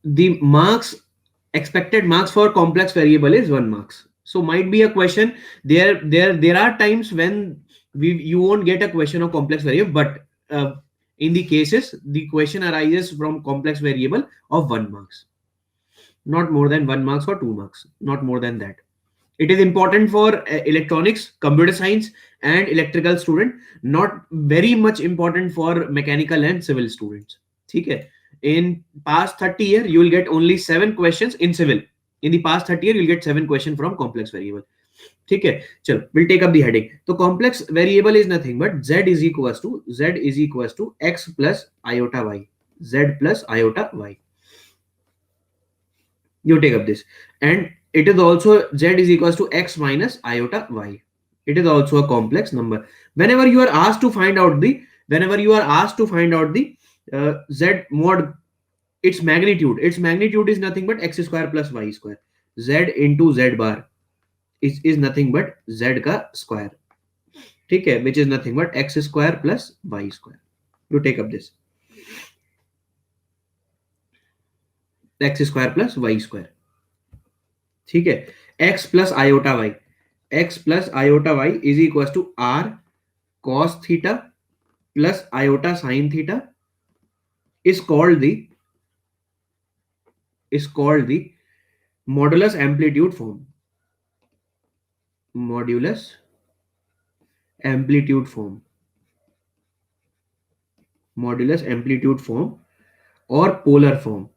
the marks, expected marks for complex variable is 1 marks. So might be a question there are times when you won't get a question of complex variable, but in the cases the question arises from complex variable of 1 marks, not more than 1 marks or 2 marks, not more than that. It is important for electronics, computer science and electrical student, not very much important for mechanical and civil students. ठीक है. In past 30 year you will get only 7 questions in civil. In the past 30 year you will get 7 questions from complex variable. ठीक है. चलो, we'll take up the heading. तो complex variable is nothing but z is equals to x plus iota y. Z plus iota y. You take up this, and it is also z is equals to x minus iota y. It is also a complex number. Whenever you are asked to find out the z mod, its magnitude is nothing but x square plus y square. Z into z bar is nothing but z का square. ठीक है, which is nothing but x square plus y square. You take up this x square plus y square. ठीक है. x plus iota y, x plus iota y is equals to r cos theta plus iota sin theta is called the modulus amplitude form. Modulus amplitude form. Modulus amplitude form or polar form.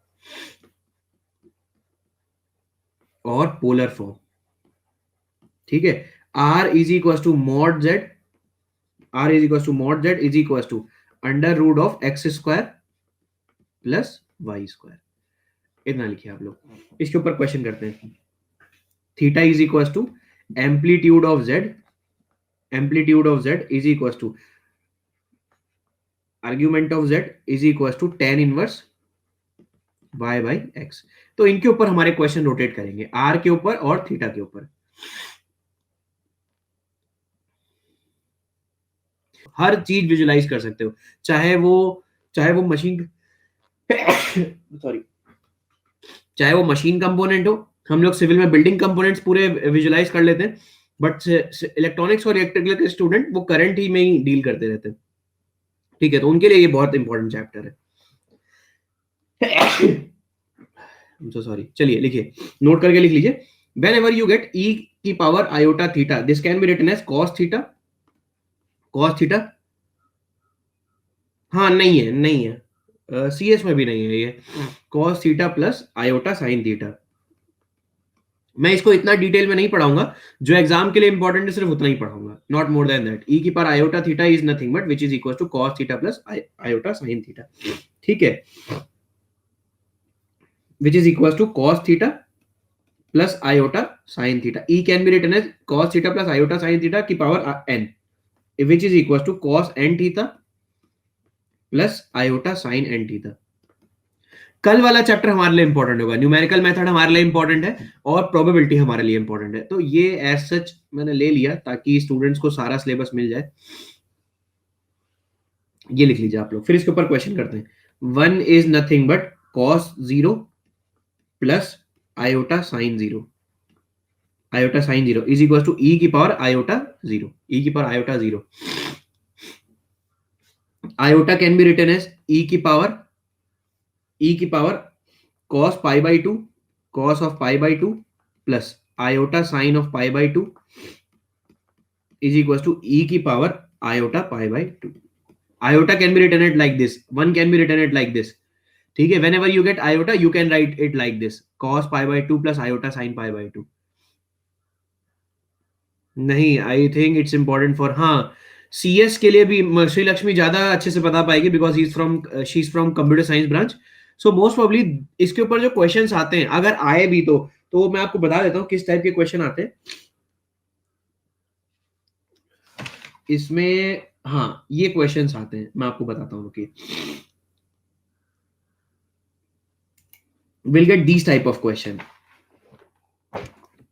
ठीक है. r is equals to mod z is equals to under root of x square plus y square. इतना लिखिए आप लोग. इसके ऊपर question करते हैं. Theta is equals to amplitude of z is equals to argument of z is equals to tan inverse y by x. तो इनके ऊपर हमारे क्वेश्चन रोटेट करेंगे, r के ऊपर और थीटा के ऊपर. हर चीज विजुलाइज कर सकते हो, चाहे वो मशीन सॉरी चाहे वो मशीन कंपोनेंट हो. हम लोग सिविल में बिल्डिंग कंपोनेंट्स पूरे विजुलाइज कर लेते हैं, बट इलेक्ट्रॉनिक्स और इलेक्ट्रिकल के स्टूडेंट वो करंट ही में ही डील करते रहते हैं. ठीक है, तो उनके लिए ये बहुत इंपॉर्टेंट चैप्टर है. So sorry. चलिए लिखिए, नोट करके लिख लीजिए. whenever you get e की power iota theta, this can be written as cos theta. हाँ, नहीं है CS में भी नहीं है ये. cos theta plus iota sin theta. मैं इसको इतना डिटेल में नहीं पढ़ाऊंगा, जो एग्जाम के लिए इंपॉर्टेंट है सिर्फ उतना ही पढ़ाऊंगा, not more than that. e की power iota theta is nothing but which is equal to cos theta plus iota sin theta. ठीक है, which is equals to cos theta plus iota sin theta. E can be written as cos theta plus iota sin theta की power n, which is equals to cos n theta plus iota sin n theta. कल वाला chapter हमारे लिए important होगा. Numerical method हमारे लिए important है और प्रोबेबिलिटी हमारे लिए इंपॉर्टेंट है. तो ये एज सच मैंने ले लिया ताकि स्टूडेंट्स को सारा सिलेबस मिल जाए. ये लिख लीजिए आप लोग. फिर इसके ऊपर क्वेश्चन करते हैं. 1 is nothing but cos 0 plus iota sin 0. iota sin 0 is equals to e की पावर iota 0. e की power iota 0. iota can be written as e की power cos pi by 2 cos of pi by 2 plus iota sin of pi by 2 is equals to e की power iota pi by 2. iota can be written it like this, 1 can be written it like this. ठीक है, whenever you get iota you can write it like this, cos pi by 2 plus iota sin pi by 2. नहीं, I think it's important for, हाँ, CS के लिए भी श्री लक्ष्मी ज्यादा अच्छे से बता पाएगी because she is from computer science branch. So most probably इसके ऊपर जो क्वेश्चंस आते हैं, अगर आए भी तो मैं आपको बता देता हूँ किस टाइप के क्वेश्चन आते हैं इसमें. हाँ, ये क्वेश्चंस आते हैं, मैं आपको बताता हूँ कि will get this type of question.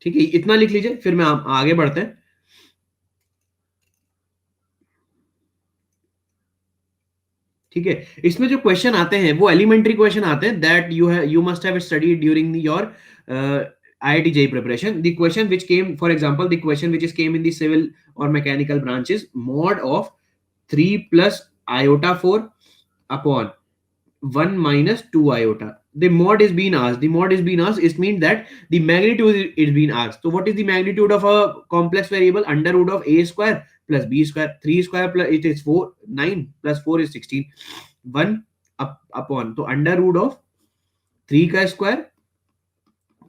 ठीक है, इतना लिख लीजिए, फिर मैं आगे बढ़ते हैं. ठीक है, इसमें जो क्वेश्चन आते हैं वो एलिमेंट्री क्वेश्चन आते हैं that you must have studied during your IIT JEE preparation. The question which came, for example, the question which is came in the civil or mechanical branches, mod of 3 plus iota 4 upon 1 minus 2 iota. The mod is being asked. The mod is being asked. It means that the magnitude is being asked. So what is the magnitude of a complex variable? Under root of a square plus b square. 3 square plus it is 4. 9 plus 4 is 16. 1 upon. So under root of 3 का square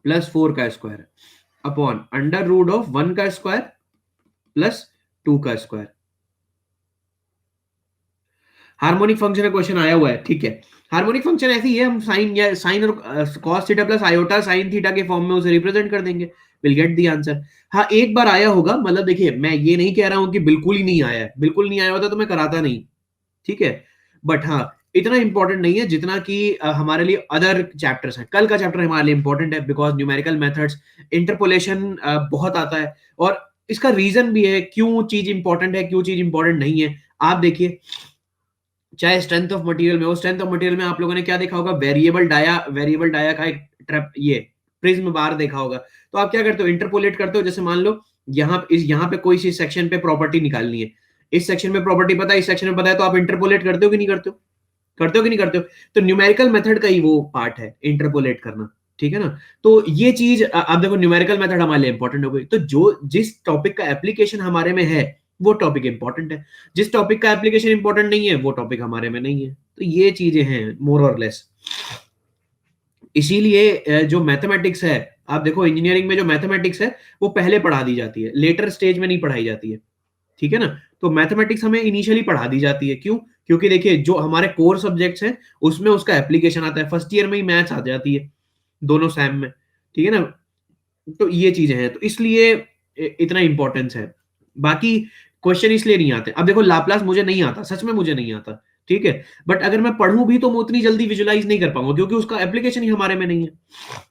plus 4 का square upon under root of 1 का square plus 2 का square. Harmonic function का question आया हुआ है, ठीक है। हार्मोनिक फंक्शन ऐसी है, हम साइन या साइन और cos theta plus iota sine theta के फॉर्म में उसे रिप्रेजेंट कर देंगे, विल गेट द आंसर। हाँ, एक बार आया होगा, मतलब देखिए मैं ये नहीं कह रहा हूं कि बिल्कुल ही नहीं आया है, बिल्कुल नहीं आया होता तो मैं कराता नहीं, ठीक है। बट हाँ, इतना इंपॉर्टेंट नहीं है जितना कि हमारे लिए अदर चैप्टर्स हैं। कल का चैप्टर हमारे लिए इंपॉर्टेंट है बिकॉज न्यूमेरिकल मेथड्स, इंटरपोलेशन बहुत आता है, और इसका रीजन भी है क्यों चीज इंपॉर्टेंट है, क्यों चीज इंपॉर्टेंट नहीं है। आप देखिए, चाहे स्ट्रेंथ ऑफ मटेरियल में हो, स्ट्रेंथ ऑफ मटेरियल में आप लोगों ने क्या देखा होगा, वेरिएबल डाया का एक ट्रैप, ये प्रिज्म बार देखा होगा। तो आप क्या करते हो, इंटरपोलेट करते हो। जैसे मान लो यहाँ पे कोई सी सेक्शन पे प्रॉपर्टी निकालनी है, इस सेक्शन में प्रॉपर्टी पता है, इस सेक्शन में पता है, तो आप इंटरपोलेट करते हो कि नहीं करते हो, करते हो कि नहीं करते हो। तो न्यूमेरिकल मेथड का ही वो पार्ट है इंटरपोलेट करना, ठीक है ना। तो ये चीज आप देखो, न्यूमेरिकल मेथड हमारे लिए इंपॉर्टेंट हो गई। तो जो जिस टॉपिक का एप्लीकेशन हमारे में है वो टॉपिक इंपॉर्टेंट है, जिस टॉपिक का एप्लीकेशन इंपॉर्टेंट नहीं है वो टॉपिक हमारे में नहीं है। तो ये चीजें हैं मोर और लेस। इसीलिए जो मैथमेटिक्स है, आप देखो इंजीनियरिंग में जो मैथमेटिक्स है वो पहले पढ़ा दी जाती है, लेटर स्टेज में नहीं पढ़ाई जाती है, ठीक है ना। तो मैथमेटिक्स हमें इनिशियली पढ़ा दी जाती है, क्यों? क्योंकि देखिए जो हमारे कोर सब्जेक्ट्स हैं उसमें उसका एप्लीकेशन आता है, फर्स्ट ईयर में ही मैथ्स आ जाती है दोनों सैम में, ठीक है ना। तो ये चीजें हैं, तो इसलिए इतना इंपॉर्टेंस है। बाकी क्वेश्चन इसलिए नहीं आते। अब देखो लाप्लास मुझे नहीं आता, सच में मुझे नहीं आता, ठीक है। बट अगर मैं पढ़ूं भी तो मैं उतनी जल्दी विजुलाइज नहीं कर पाऊंगा क्योंकि उसका एप्लीकेशन ही हमारे में नहीं है।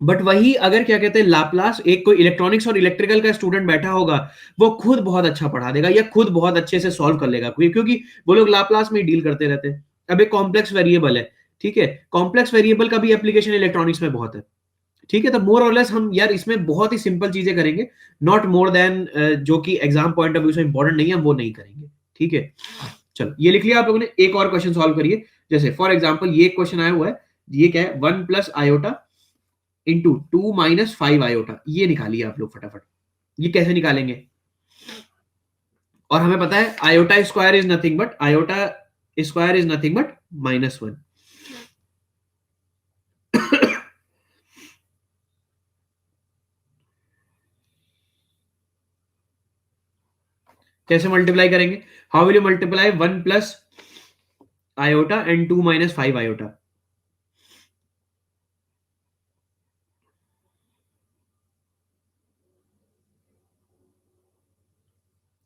बट वही अगर क्या कहते हैं लाप्लास, एक कोई इलेक्ट्रॉनिक्स और इलेक्ट्रिकल का स्टूडेंट बैठा होगा, वो खुद बहुत अच्छा पढ़ा देगा या खुद बहुत अच्छे से सॉल्व कर लेगा, क्योंकि वो लोग लाप्लास में डील करते रहते हैं। अब एक कॉम्प्लेक्स वेरिएबल है, ठीक है, कॉम्प्लेक्स वेरिएबल का भी एप्लीकेशन इलेक्ट्रॉनिक्स में बहुत है, ठीक है। तो मोर और लेस हम यार इसमें बहुत ही सिंपल चीजें करेंगे, नॉट मोर देन जो कि एग्जाम पॉइंट ऑफ व्यू से इंपॉर्टेंट नहीं है, वो नहीं करेंगे, ठीक है। चलो ये लिख लिया आप लोगों ने। एक और क्वेश्चन सॉल्व करिए। जैसे फॉर एग्जाम्पल ये क्वेश्चन आया हुआ है, ये क्या है, 1 plus iota into 2 minus 5 iota, ये निकालिए आप लोग फटाफट। ये कैसे निकालेंगे? और हमें पता है iota square is nothing but -1। कैसे मल्टीप्लाई करेंगे? How will you multiply 1 plus iota and 2 minus 5 iota?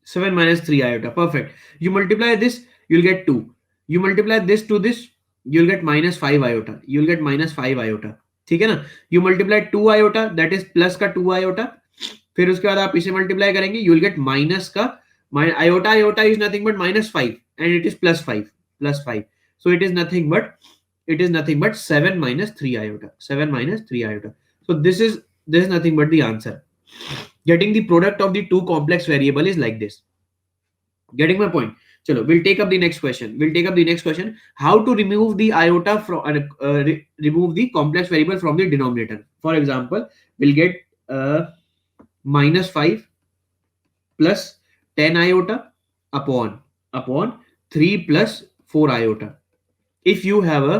7 minus 3 iota. Perfect. You multiply this, you'll get 2. You multiply this to this, you'll get minus 5 iota. You'll get minus 5 iota. ठीक है ना? You multiply 2 iota, that is plus का 2 iota. फिर उसके बाद आप इसे multiply करेंगे, you'll get minus का iota is nothing but minus 5 and it is plus 5. So it is nothing but 7 minus 3 iota. 7 minus 3 iota. So this is nothing but the answer. Getting the product of the two complex variable is like this. Getting my point? Chalo, we'll take up the next question. How to remove the iota from remove the complex variable from the denominator? For example, we'll get minus 5 plus 10 iota upon 3 plus 4 iota. If you have a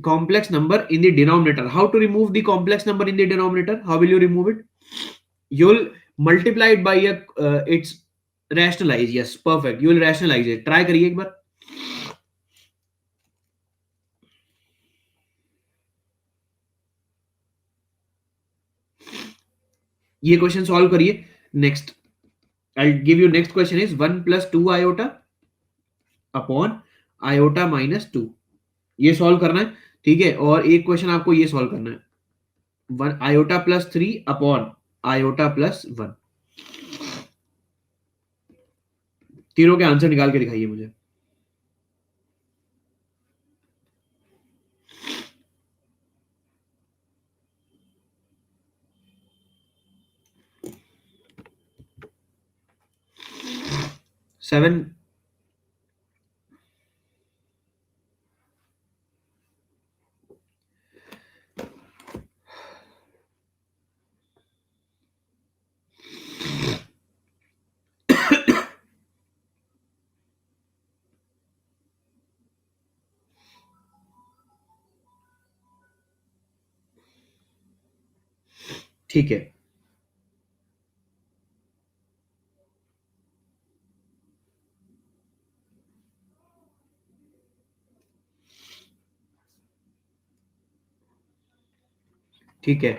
complex number in the denominator, how to remove the complex number in the denominator? How will you remove it? You'll multiply it by its rationalize. Yes, perfect. You will rationalize it. Try करिए एक बार। ये question solve करिए। Next I give you, next question is 1 plus 2 iota upon iota minus 2। ये solve करना है, ठीक है। और एक क्वेश्चन आपको ये सॉल्व करना है, 1 iota plus 3 upon iota plus 1। तीनों के आंसर निकाल के दिखाइए मुझे। 7 ठीक है, ठीक है।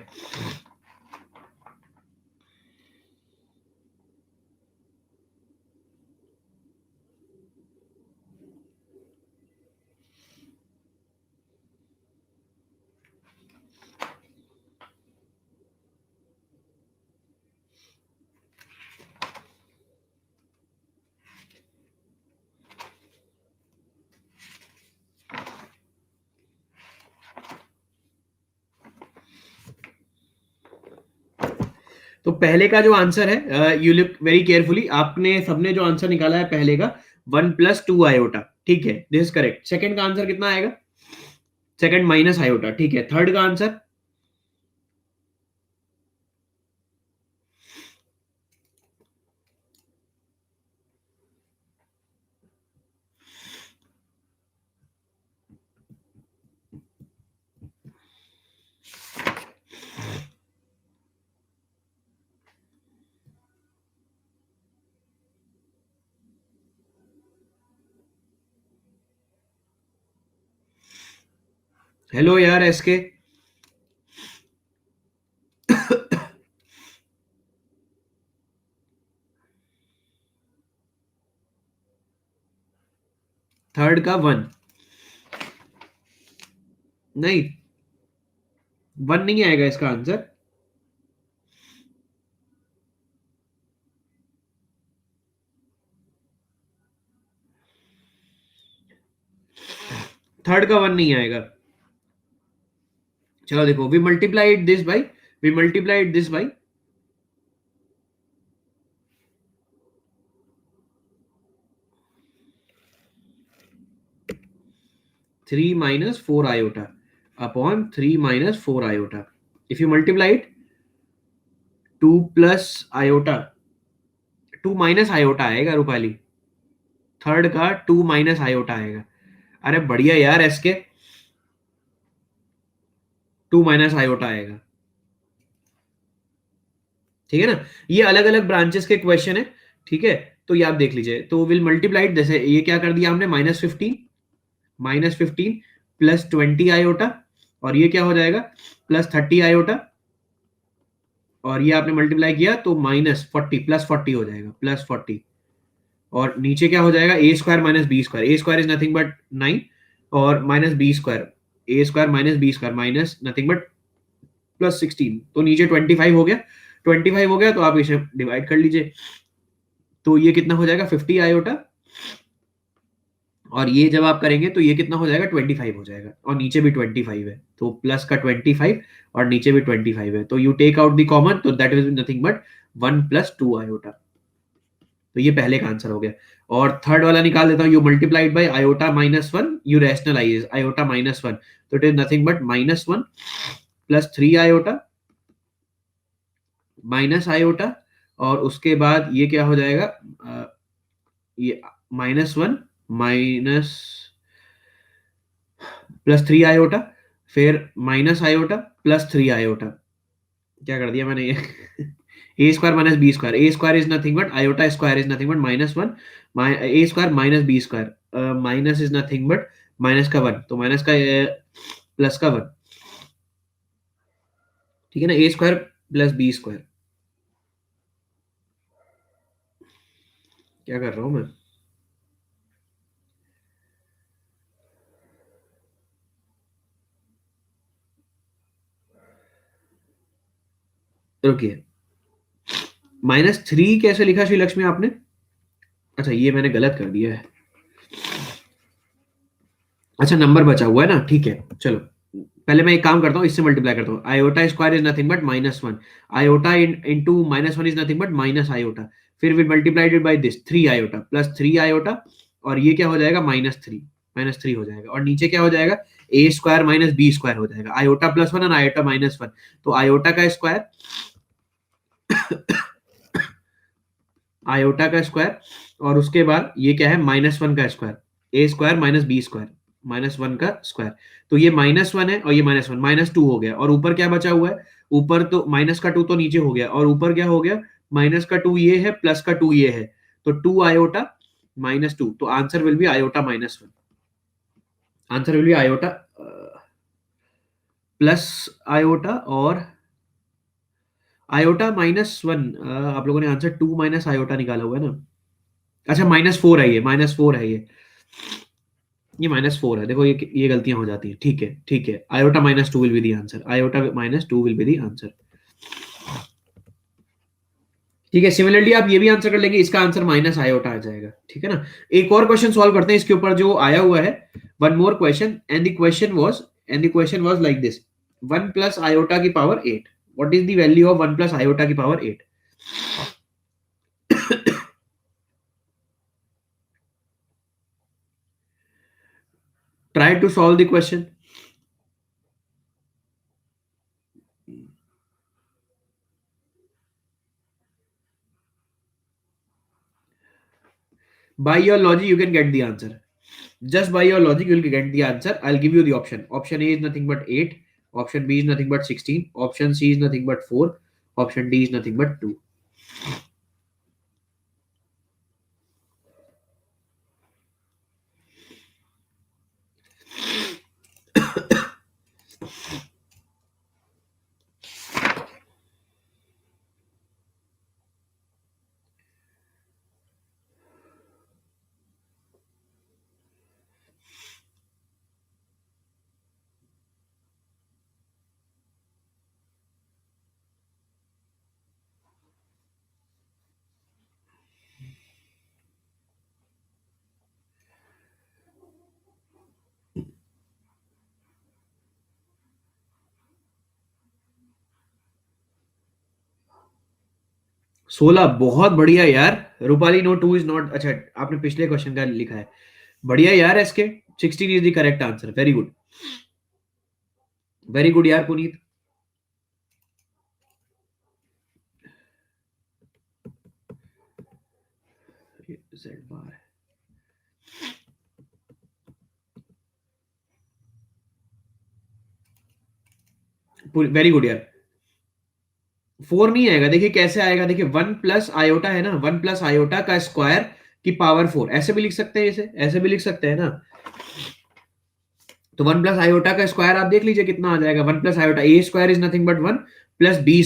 तो पहले का जो आंसर है, यू लुक वेरी केयरफुली, आपने सबने जो आंसर निकाला है पहले का 1 + 2 आयोटा, ठीक है, दिस इज करेक्ट। सेकंड का आंसर कितना आएगा? सेकंड माइनस आयोटा, ठीक है। थर्ड का आंसर हेलो यार एसके। थर्ड का 1, नहीं 1 नहीं आएगा इसका आंसर। थर्ड का 1 नहीं आएगा। चलो देखो, we multiplied this by, we multiplied this by 3 - 4 iota upon 3 - 4 iota. If you multiply it, 2 plus iota, 2 minus iota आएगा रूपाली। थर्ड का 2 माइनस आयोटा आएगा। अरे बढ़िया यार एसके, 2 माइनस आयोटा आएगा, ठीक है ना। ये अलग अलग ब्रांचेस के क्वेश्चन है, ठीक है। तो ये आप देख लीजिए। तो विल मल्टीप्लाइड, जैसे ये क्या कर दिया हमने, -15 प्लस 20 आयोटा, और ये क्या हो जाएगा, +30 आयोटा, और ये आपने मल्टीप्लाई किया तो -40 +40 हो जाएगा, +40। और नीचे क्या हो जाएगा, a² - b², a² is nothing but 9, और -b², a² - b² minus nothing but +16, तो नीचे 25 हो गया। 25 हो गया तो आप इसे डिवाइड कर लीजिए। तो ये कितना हो जाएगा, 50 आयोटा, और ये जब आप करेंगे तो ये कितना हो जाएगा, 25 हो जाएगा, और नीचे भी 25 है, तो प्लस का 25 और नीचे भी 25 है, तो you take out the common, तो that is nothing but 1 + 2 iota. तो ये पहले का आंसर हो गया। और थर्ड वाला निकाल देता हूँ, you multiplied by iota -1, you rationalize iota -1, तो it is nothing but -1 + 3 iota minus iota, और उसके बाद ये क्या हो जाएगा, ये -1 माइनस +3 आयोटा, फिर माइनस आयोटा +3 आयोटा। क्या कर दिया मैंने ये a² - b², a² is nothing but iota is nothing but -1, a² - b², minus is nothing but minus का 1, तो माइनस का प्लस का 1, ठीक है ना, a² + b²। क्या कर रहा हूं मैं? रुकिए, -3 कैसे लिखा श्री लक्ष्मी आपने? अच्छा ये मैंने गलत कर दिया है। अच्छा नंबर बचा हुआ है ना, ठीक है। चलो पहले मैं एक काम करता हूँ, इससे मल्टीप्लाई करता हूँ। Iota is nothing but -1, iota into -1 is nothing but minus iota, फिर will multiplied it by this 3 iota plus 3 iota, और ये क्या हो जाएगा -3 हो जाएगा, और नीचे क्या हो जाएगा ए स्क्वायर माइनस बी स्क्वायर हो जाएगा, आयोटा प्लस वन और आयोटा -1, तो आयोटा का स्क्वायर आयोटा का स्क्वायर, और उसके बाद ये क्या है -1 का स्क्वायर, ए स्क्वायर माइनस बी स्क्वायर -1 का स्क्वायर, तो ये -1 है और ये -1 -2 हो गया, और ऊपर क्या बचा हुआ है, ऊपर तो माइनस का 2 तो नीचे हो गया, और ऊपर क्या हो गया माइनस का 2 ये है प्लस का 2 ये है, तो 2 आयोटा -2, तो answer will be iota -1, answer will be iota plus iota और आयोटा -1, आप लोगों ने आंसर 2 माइनस आयोटा निकाला हुआ है ना, अच्छा -4 है, ये -4 है, ये -4 है, देखो ये गलतियां हो जाती हैं, ठीक है, iota -2 will be the answer, iota -2 will be the answer, ठीक है। सिमिलरली आप ये भी आंसर कर लेंगे, इसका आंसर माइनस आयोटा आ जाएगा, ठीक है ना। एक और क्वेश्चन सॉल्व करते हैं इसके ऊपर जो आया हुआ है, one more question, and the question was like this, 1 plus iota की power 8, what is the value of 1 plus iota की power 8? Try to solve the question. By your logic, you can get the answer. Just by your logic, you will get the answer. I'll give you the option. Option A is nothing but 8. Option B is nothing but 16. Option C is nothing but 4. Option D is nothing but 2. सोलह, बहुत बढ़िया यार। Rupali, no 2 is not, अच्छा आपने पिछले question का लिखा है, बढ़िया यार। SK 16 is the correct answer, very good, very good यार Puneet. Z bar, very good यार। 4 नहीं आएगा, देखिए कैसे आएगा, देखिए 1 प्लस आयोटा है ना, 1 प्लस आयोटा का स्क्वायर की पावर 4, ऐसे भी लिख सकते हैं, इसे ऐसे भी लिख सकते हैं ना, तो 1 प्लस आयोटा का स्क्वायर आप देख लीजिए कितना आ जाएगा, 1 plus iota, a square is nothing but 1 plus b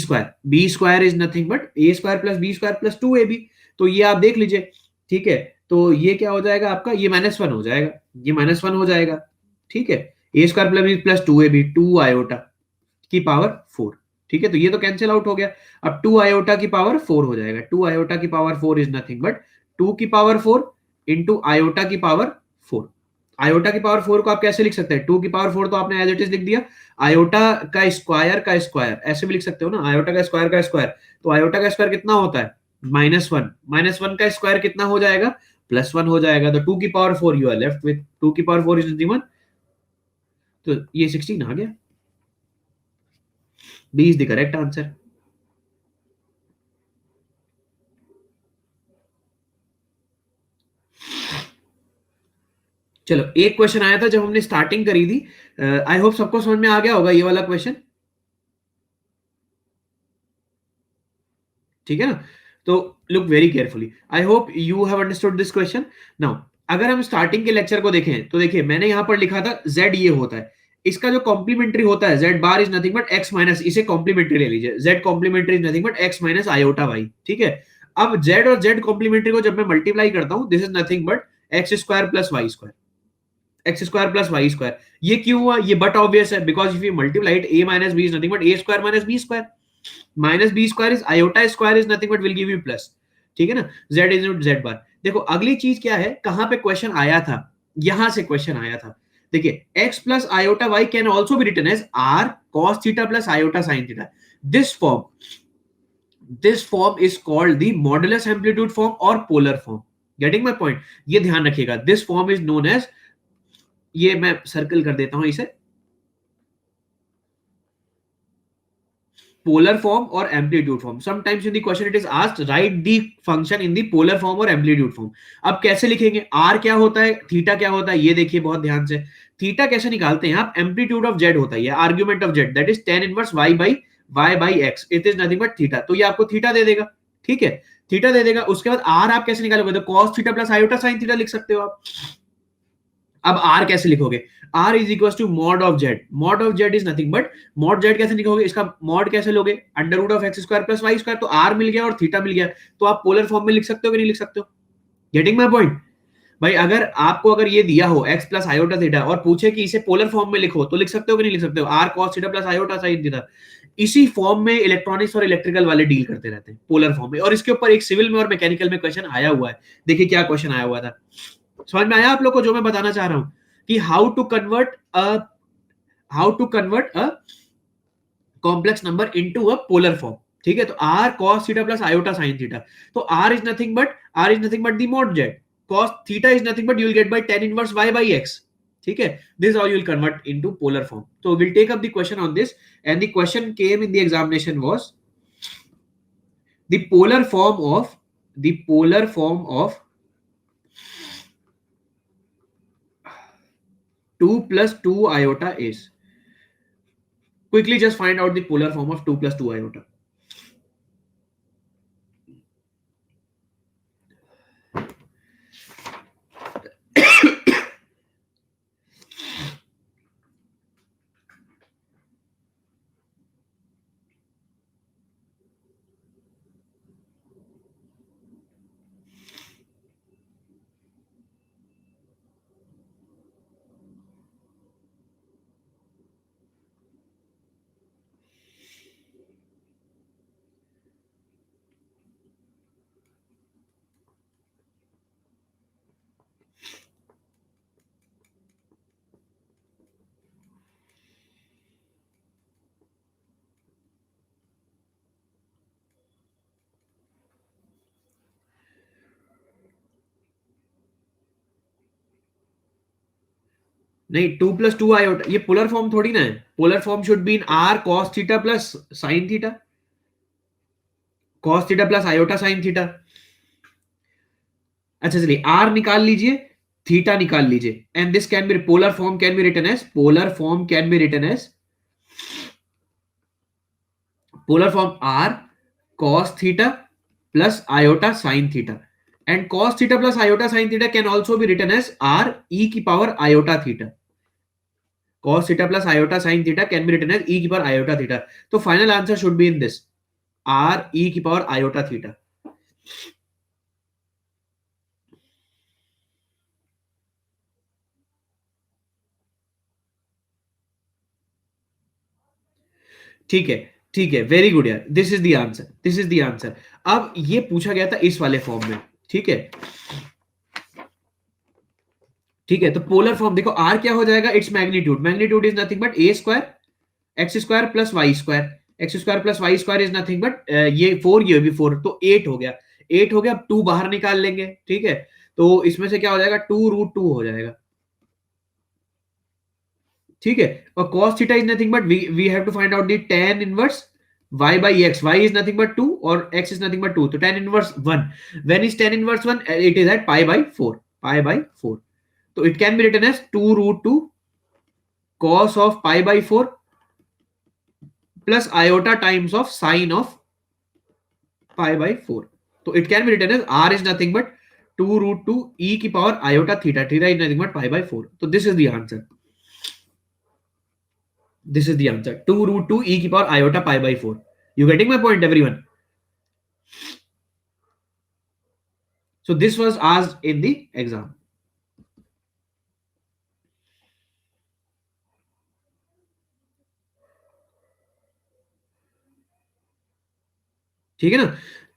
square is nothing but a square plus b square plus 2ab, तो ये आप देख लीजिए, ठीक है। तो ये क्या हो जाएगा आपका, ये -1 हो जाएगा, ये -1 हो जाएगा, ठीक है। ए स्क्वायर प्लस 2ab, 2 आयोटा की पावर 4, ठीक है, तो ये तो कैंसिल आउट हो गया। अब 2 आयोटा की पावर 4 हो जाएगा, 2 आयोटा की पावर 4 इज नथिंग बट 2 की पावर 4 इंटू आयोटा की पावर 4। आयोटा की पावर 4 को आप कैसे लिख सकते हैं, 2 की पावर 4 तो आपने एज इट इज लिख दिया, आयोटा का स्क्वायर ऐसे भी लिख सकते हो ना, आयोटा का स्क्वायर, तो आयोटा का स्क्वायर कितना होता है -1, -1 का स्क्वायर कितना हो जाएगा +1 हो जाएगा, तो 2 की power 4 you are left with 2 की पावर 4 इज 1, तो ये 16 आ गया, B is the correct answer. चलो एक क्वेश्चन आया था जब हमने स्टार्टिंग करी थी, आई होप सबको समझ में आ गया होगा ये वाला क्वेश्चन, ठीक है ना। तो look very carefully, I hope you have understood this question. Now अगर हम स्टार्टिंग के लेक्चर को देखें तो देखिए मैंने यहां पर लिखा था z ये होता है, इसका जो कॉम्प्लीमेंट्री होता है z bar is nothing but x minus, इसे कॉम्प्लीमेंट्री ले लीजिए, z complementary is nothing but x minus iota y, ठीक है। अब z और z कॉम्प्लीमेंट्री को जब मैं मल्टीप्लाई करता हूं, this is nothing but x square plus y square, x square plus y square, ये क्यों हुआ, ये बट ऑब्वियस है, because if you multiply it a minus b is nothing but a square minus b square, minus b square is iota square is nothing but will give you plus, ठीक है ना, z is not z bar. देखो अगली चीज क्या है, कहां पे क्वेश्चन आया था, यहां से क्वेश्चन आया था, देखिए x plus iota y can also be written as r cos theta plus iota sin theta, this form this form is called the modulus amplitude form और polar form. Getting my point? ये ध्यान रखिएगा, this form is known as, ये मैं circle कर देता हूं इसे, polar form or amplitude form. Sometimes in the question it is asked write the function in the polar form or amplitude form. अब कैसे लिखेंगे? r क्या होता है, थीटा क्या होता है, ये देखिए बहुत ध्यान से. थीटा कैसे निकालते हैं आप? एम्पलीट्यूड ऑफ जेड होता है, argument of Z, that is tan inverse y by x, it is nothing but theta. तो ये आपको थीटा दे देगा. ठीक है, थीटा दे देगा. उसके बाद r आप कैसे निकालोगे? तो cos theta plus iota sine theta लिख सकते हो आप. अब r कैसे लिखोगे? r is equal to mod of z. Mod of z is nothing but, mod z कैसे लिखोगे? इसका मॉड कैसे लोगे? Under root of x square plus y square. तो r मिल गया और थीटा मिल गया, तो आप पोलर फॉर्म में लिख सकते हो कि नहीं लिख सकते हो? Getting my point? भाई अगर आपको अगर ये दिया हो x प्लस आयोटा थीटा और पूछे कि इसे पोलर फॉर्म में लिखो, तो लिख सकते हो कि नहीं लिख सकते हो? r cos theta plus iota sine theta. इसी फॉर्म में इलेक्ट्रॉनिक्स और इलेक्ट्रिकल वाले डील करते रहते हैं, पोलर फॉर्म में. और इसके ऊपर एक सिविल में और मैकेनिकल में क्वेश्चन आया हुआ है. देखिए क्या क्वेश्चन आया हुआ था, समझ में आया आप लोग को जो मैं बताना चाह रहा हूं? कि how to convert a complex number into a polar form. ठीक है, तो r cos theta plus iota sine theta. तो r is nothing but the mod z. cos theta is nothing but you will get by tan inverse y by x. ठीक है, this is how you will convert into polar form. So we'll take up the question on this, and the question came in the examination was the polar form of 2 plus 2 iota is. Quickly just find out the polar form of 2 plus 2 iota. नहीं, 2 plus 2 iota ये polar form थोड़ी ना है. Polar form should be in r cos theta plus sine theta, cos theta plus iota sine theta. अच्छा चलिए, r निकाल लीजिए, theta निकाल लीजिए, and this can B polar form r cos theta plus iota sine theta. And cos theta plus iota sin theta can also be written as r e की power iota theta. Cos theta plus iota sin theta can be written as e की power iota theta. तो final answer should be in this, r e की power iota theta. ठीक है, ठीक है, very good यार, this is the answer, this is the answer. अब ये पूछा गया था इस वाले फॉर्म में. ठीक है, ठीक है, तो पोलर फॉर्म देखो, r क्या हो जाएगा? It's magnitude. Magnitude is nothing but a square x square plus y square. X square plus y square is nothing but ये 4, ये भी 4, तो 8 हो गया. 8 हो गया. अब 2 बाहर निकाल लेंगे. ठीक है, तो इसमें से क्या हो जाएगा? 2√2 हो जाएगा. ठीक है, और cos theta is nothing but we have to find out the tan inverse y by x. y is nothing but 2 और x इज नथिंग बट 2, तो tan inverse 1. When is tan inverse 1? It is at pi by 4. Pi by 4. तो it can be written as 2√2 cos of pi by 4 plus iota times of sine of pi by 4. तो it can be written as r is nothing but 2√2 e की power iota theta. Theta is nothing but pi by 4. तो this is the answer. This is the answer. 2√2 e की power iota pi by 4. You getting my point, everyone? So this was asked in the exam. ठीक है ना?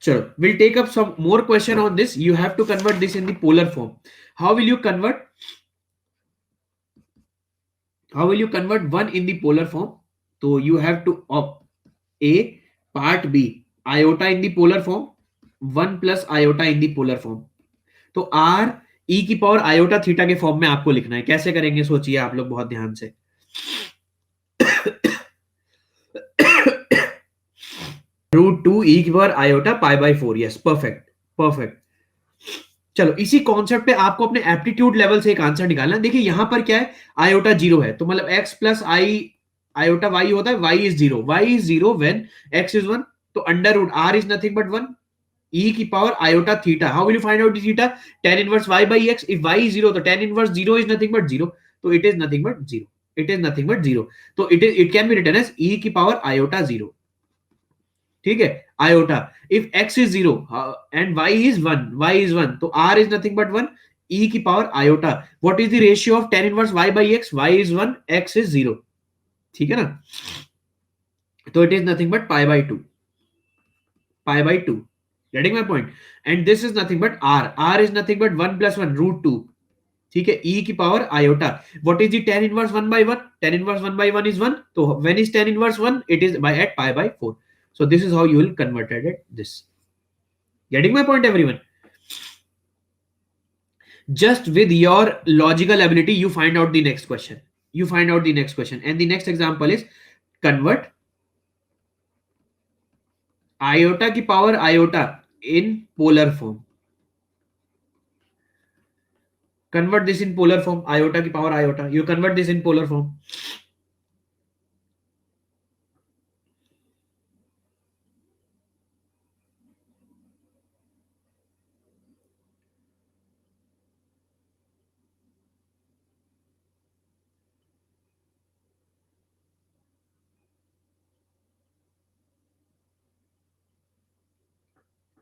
चलो, we'll take up some more question on this. You have to convert this in the polar form. How will you convert? How will you convert 1 in the polar form? So you have to opt A, part B. Iota in the polar form, 1 plus iota in the polar form. तो R E की power iota theta के form में आपको लिखना है। कैसे करेंगे सोचिए आप लोग बहुत ध्यान से। √2 ई की power iota pi by 4। Yes, perfect perfect. चलो इसी कॉन्सेप्ट पे आपको अपने एप्टीट्यूड लेवल से एक आंसर निकालना है। देखिए यहां पर क्या है, आयोटा जीरो है तो मतलब x plus i iota y होता है, y is zero, y is zero when x is one. तो under root r is nothing but one, e की power iota theta. How will you find out the theta? Tan inverse y by x. If y is zero, तो tan inverse zero is nothing but zero. तो it is nothing but zero. It is nothing but zero. तो it can be written as e की power iota zero. ठीक है, iota. If x is zero and y is one, तो r is nothing but one. e की power iota. What is the ratio of tan inverse y by x? Y is one, x is zero. ठीक है ना? तो it is nothing but pi by two. Pi by two. Getting my point? And this is nothing but r. R is nothing but 1 plus 1 √2. ठीक है, e की power iota. What is the tan inverse 1 by 1? tan inverse 1 by 1 is 1. तो when is tan inverse 1? It is by at pi by 4. So this is how you will convert it this. Getting my point everyone? Just with your logical ability you find out the next question. You find out the next question and the next example is convert iota की power iota in polar form. Convert this in polar form. Iota की power iota. You convert this in polar form.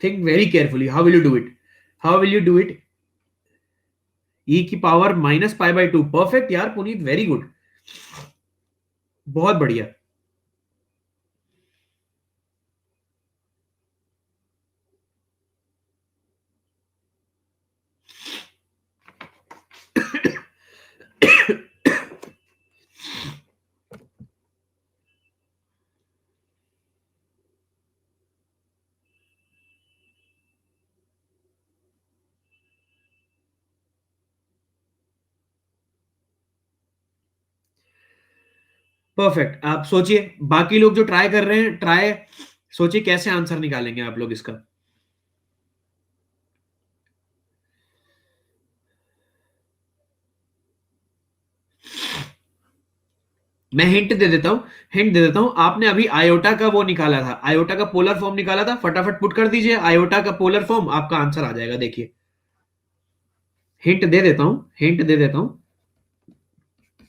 Think very carefully. How will you do it? How will you do it? E की power minus pi by two. Perfect यार Puneet, very good, बहुत बढ़िया। Perfect. आप सोचिए बाकी लोग जो try कर रहे हैं, ट्राई सोचिए कैसे आंसर निकालेंगे आप लोग इसका। मैं हिंट दे देता हूं, हिंट दे देता हूं। आपने अभी आयोटा का वो निकाला था, आयोटा का पोलर फॉर्म निकाला था, फटाफट पुट कर दीजिए आयोटा का पोलर फॉर्म, आपका आंसर आ जाएगा। देखिए हिंट दे देता हूं, हिंट दे देता हूं।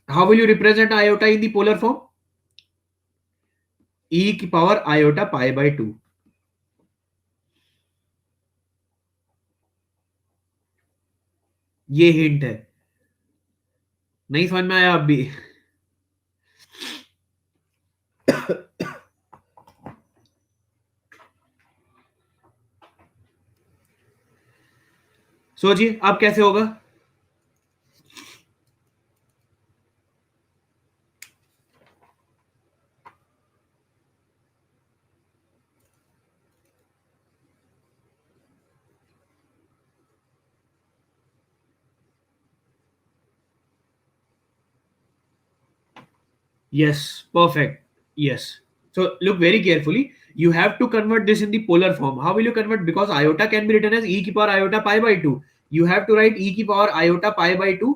How will you represent iota in the polar form? E की power iota pi by two. ये हिंट है, नहीं समझ में आया आप भी? सोचिए आप कैसे होगा। Yes, perfect. Yes. So look very carefully. You have to convert this in the polar form. How will you convert? Because iota can be written as e की power iota pi by 2. You have to write e की power iota pi by 2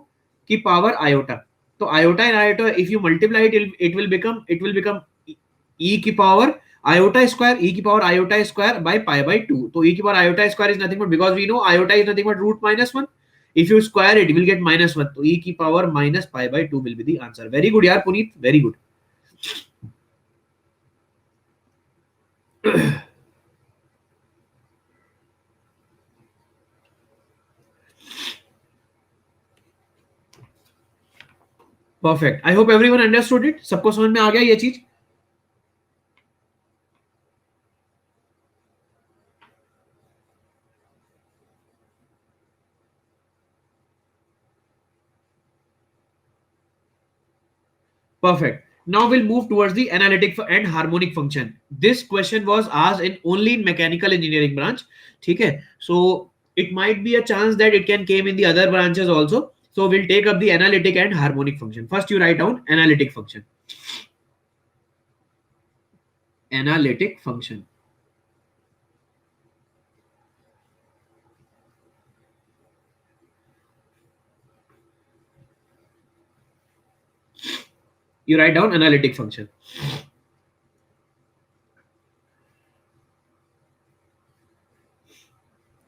की power iota. So iota and iota, if you multiply it, it will become e की power iota square, e की power iota square by 2. So e की power iota square is nothing but, because we know iota is nothing but root minus 1. If you square it, you will get minus 1. So e की power minus pi by 2 will be the answer. Very good yaar Puneet, very good. Perfect. I hope everyone understood it. सबको समझ में आ गया ये चीज? Perfect. Now we'll move towards the analytic and harmonic function. This question was asked in only in mechanical engineering branch. Okay, so it might be a chance that it can came in the other branches also. So we'll take up the analytic and harmonic function. First, you write down analytic function. Analytic function. You write down analytic function.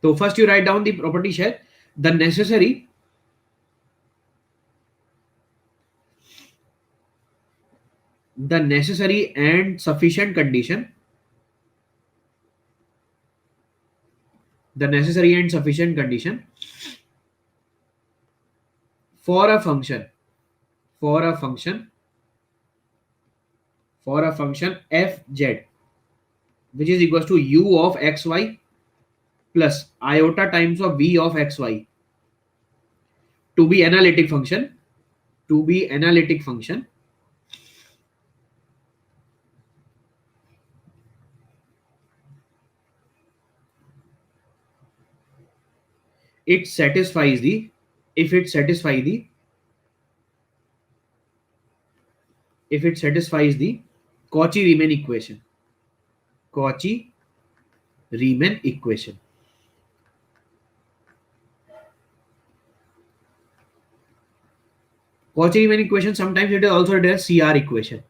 So first you write down the property share, the necessary and sufficient condition, the necessary and sufficient condition for a function, for a function, for a function fz, which is equals to u of xy plus iota times of v of xy, to be analytic function, to be analytic function. It satisfies the, if it satisfies the, if it satisfies the Cauchy-Riemann equation, Cauchy-Riemann equation. Cauchy-Riemann equation, sometimes it is also written as CR equation.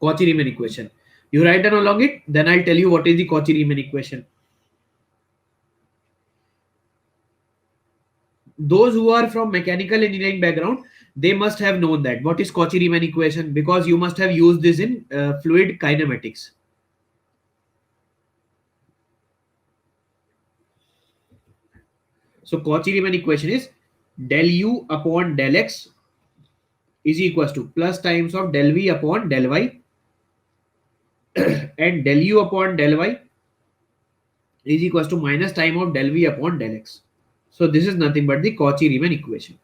Cauchy-Riemann equation. You write down along it, then I'll tell you what is the Cauchy-Riemann equation. Those who are from mechanical engineering background, they must have known that what is Cauchy-Riemann equation, because you must have used this in fluid kinematics. So Cauchy-Riemann equation is del u upon del x is equals to plus times of del v upon del y and del u upon del y is equals to minus time of del v upon del x. So this is nothing but the Cauchy-Riemann equation.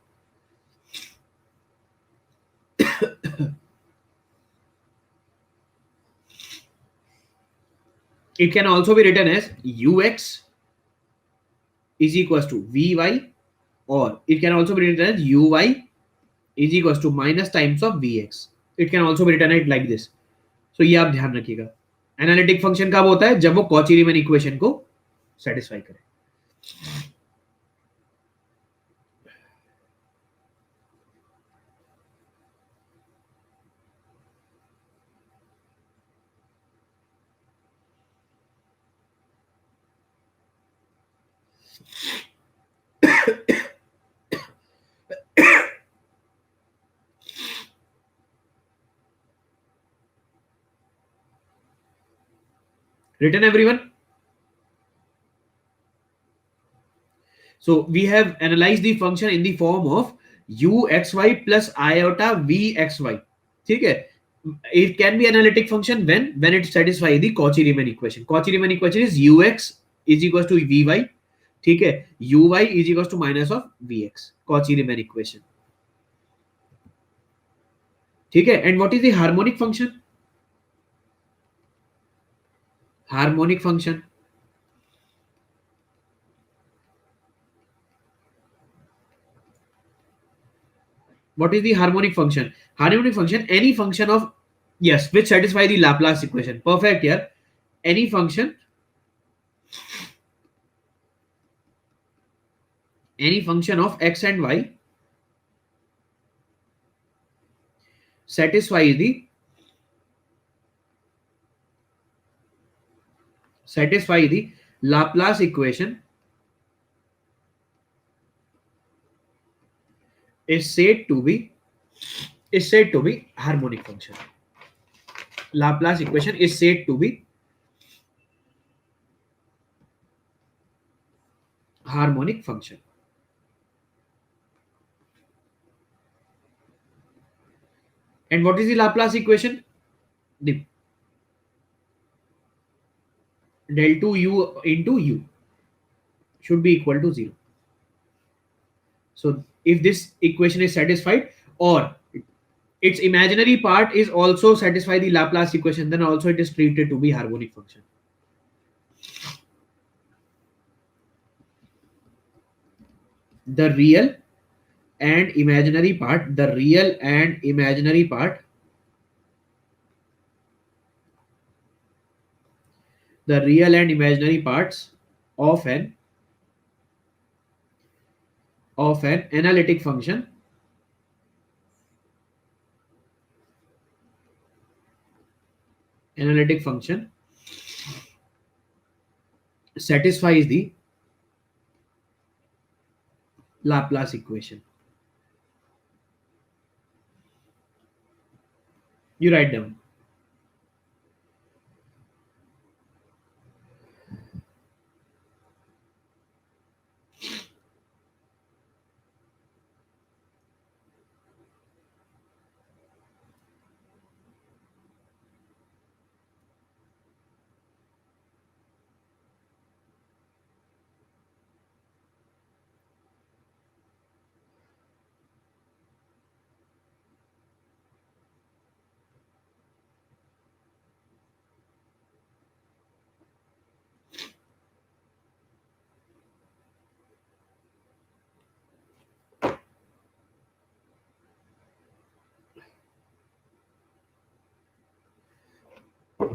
It can also be written as ux is equals to vy, or it can also be written as uy is equals to minus times of vx. It can also be written like this. So ये आप ध्यान रखिएगा. Analytic function कब होता है? जब वो Cauchy-Riemann equation को सेटिस्फाई करे. Written, everyone? So we have analyzed the function in the form of uxy plus iota vxy. ठीक है? It can be analytic function when it satisfies the Cauchy-Riemann equation. Cauchy-Riemann equation is ux is equals to vy. ठीक है? uy is equals to minus of vx. Cauchy-Riemann equation. ठीक है? And what is the harmonic function? Harmonic function. What is the harmonic function? Harmonic function, any function of, yes, which satisfy the Laplace equation. Perfect here. Any function of x and y satisfies the Laplace equation is said to be harmonic function. Laplace equation is said to be harmonic function. And what is the Laplace equation? The del 2u into u should be equal to 0. So if this equation is satisfied, or its imaginary part is also satisfy the Laplace equation, then also it is treated to be harmonic function. The real and imaginary part, the real and imaginary part, the real and imaginary parts of an analytic function satisfies the Laplace equation. You write down.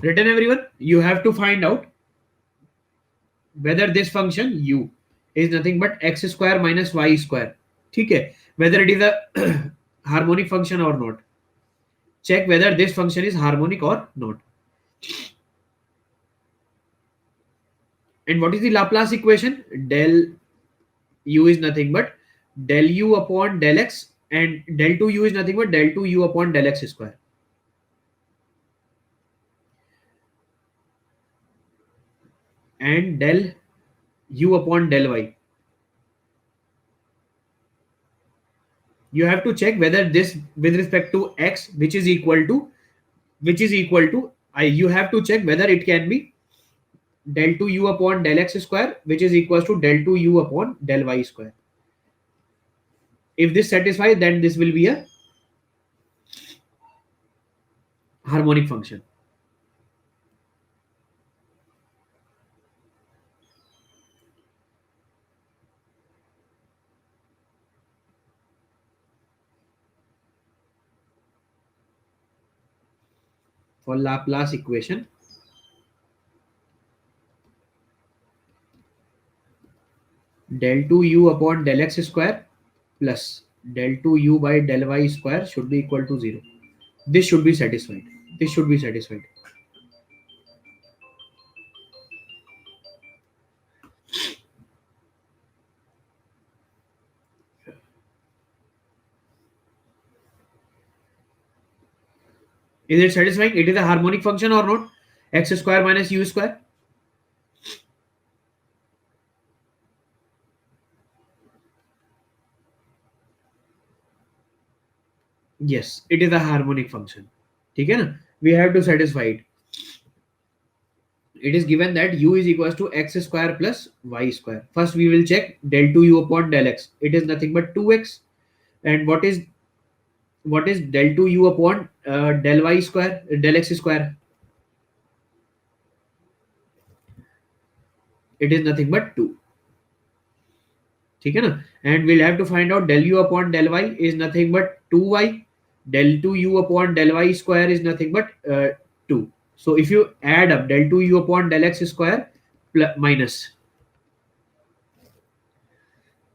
Written everyone? You have to find out whether this function u is nothing but x square minus y square. Okay, whether it is a harmonic function or not. Check whether this function is harmonic or not. And what is the Laplace equation? Del u is nothing but del u upon del x, and del 2u is nothing but del 2u upon del x square. And del u upon del y. You have to check whether this with respect to x, which is equal to I, you have to check whether it can be del 2u upon del x square, which is equals to del 2u upon del y square. If this satisfies, then this will be a harmonic function. For Laplace equation, del 2u upon del x square plus del 2u by del y square should be equal to 0. This should be satisfied. This should be satisfied. Is it satisfying? It is a harmonic function or not? X square minus u square. Yes, it is a harmonic function. Okay, na? We have to satisfy it. It is given that u is equals to x square plus y square. First we will check del 2u upon del x. It is nothing but 2x. And what is del 2u upon del y square, del x square? It is nothing but 2. ठीक है ना? And we'll have to find out del u upon del y is nothing but 2y. Del 2u upon del y square is nothing but 2. So if you add up del 2u upon del x square plus minus,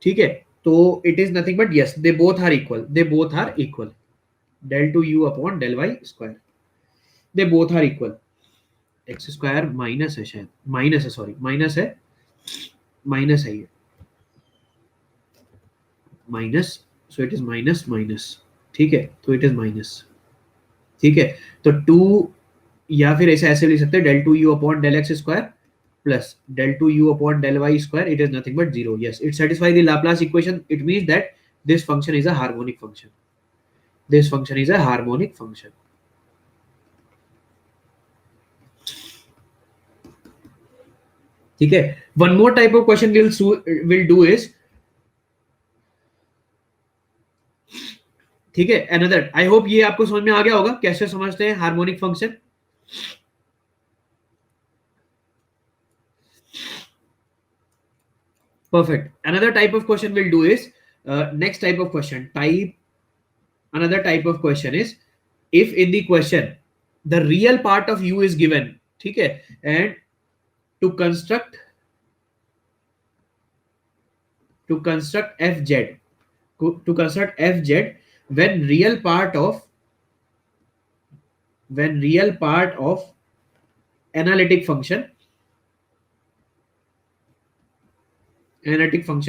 ठीक है, तो it is nothing but yes, they both are equal. They both are equal. Del 2u upon del y square, they both are equal. x square minus है शायद, minus है, sorry minus है, minus है ये minus, so it is minus minus. ठीक है, तो it is minus. ठीक है, तो 2, या फिर ऐसे लिख सकते हैं del 2u upon del x square plus del 2u upon del y square. It is nothing but 0. Yes, it satisfies the Laplace equation. It means that this function is a harmonic function. This function is a harmonic function. ठीक है, one more type of question we'll do is ठीक है, another, I hope ये आपको समझ में आ गया होगा कैसे समझते हैं harmonic function. Perfect. Another type of question we'll do is next type of question. Another type of question is if in the question the real part of u is given, okay, and to construct fz, to construct fz when real part of analytic function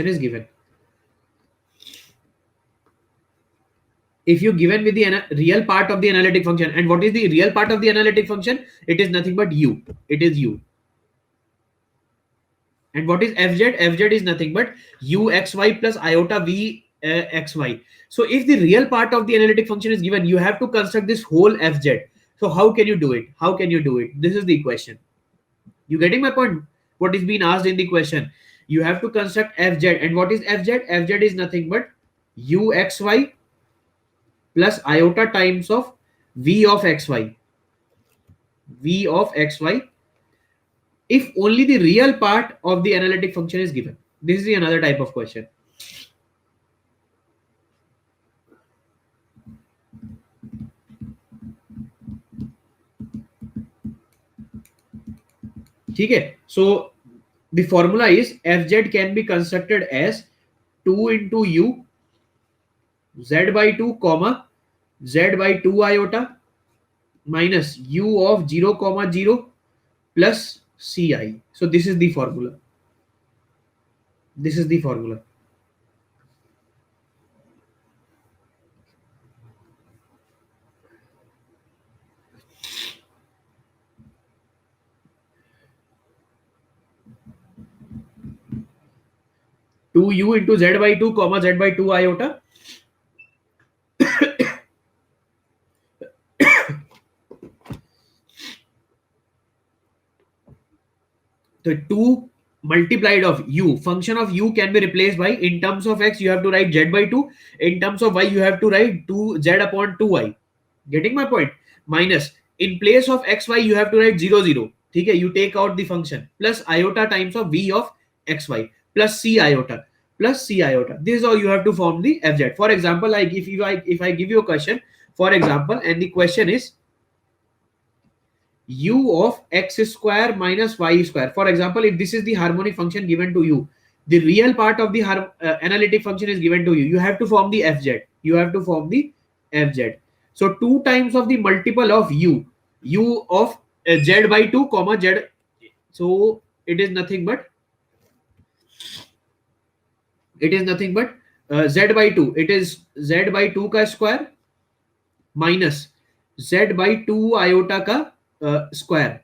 is given. If you given with the real part of the analytic function, and what is the real part of the analytic function? It is nothing but u. It is u. And what is fz? Fz is nothing but uxy plus iota v xy. So if the real part of the analytic function is given, you have to construct this whole fz. So how can you do it? How can you do it? This is the question. You getting my point? What is being asked in the question? You have to construct fz. And what is fz? Fz is nothing but uxy plus iota times of v of xy. V of xy if only the real part of the analytic function is given. This is the another type of question. Okay, so the formula is fz can be constructed as 2 into u z by 2 comma z by 2 iota minus u of 0 comma 0 plus ci. So this is the formula. This is the formula. Two u into z by 2 comma z by 2 iota. So 2 multiplied of u, function of u can be replaced by, in terms of x you have to write z by 2, in terms of y you have to write 2z upon 2y. Getting my point? Minus, in place of xy you have to write 0 0. Okay, you take out the function plus iota times of v of xy plus c iota plus c iota. This is how you have to form the fz. For example, like if I give you a question, for example, and the question is u of x square minus y square. For example, if this is the harmonic function given to you, the real part of the analytic function is given to you. You have to form the fz. You have to form the fz. So 2 times of the multiple of u of z by 2 comma z. So it is nothing but z by 2. It is z by 2 का square minus z by 2 iota का square.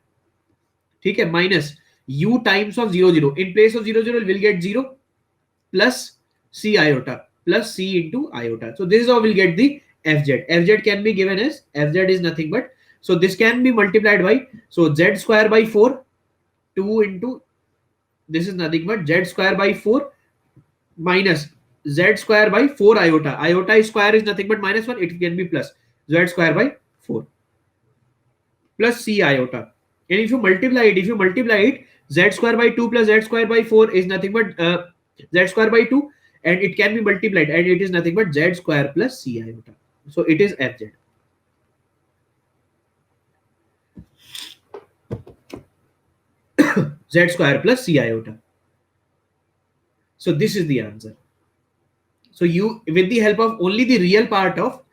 ठीक है, minus u times of 0 0. In place of 0 0 we'll get 0 plus c iota plus c into iota. So this is how we'll get the fz. Fz can be given as, fz is nothing but, so this can be multiplied by, so z square by 4, 2 into, this is nothing but z square by 4 minus z square by 4 iota. Iota square is nothing but minus 1. It can be plus z square by 4 plus c iota. And if you multiply it, z square by 2 plus z square by 4 is nothing but z square by 2, and it can be multiplied, and it is nothing but z square plus c iota. So it is fz. Z square plus c iota. So this is the answer. So you, with the help of only the real part of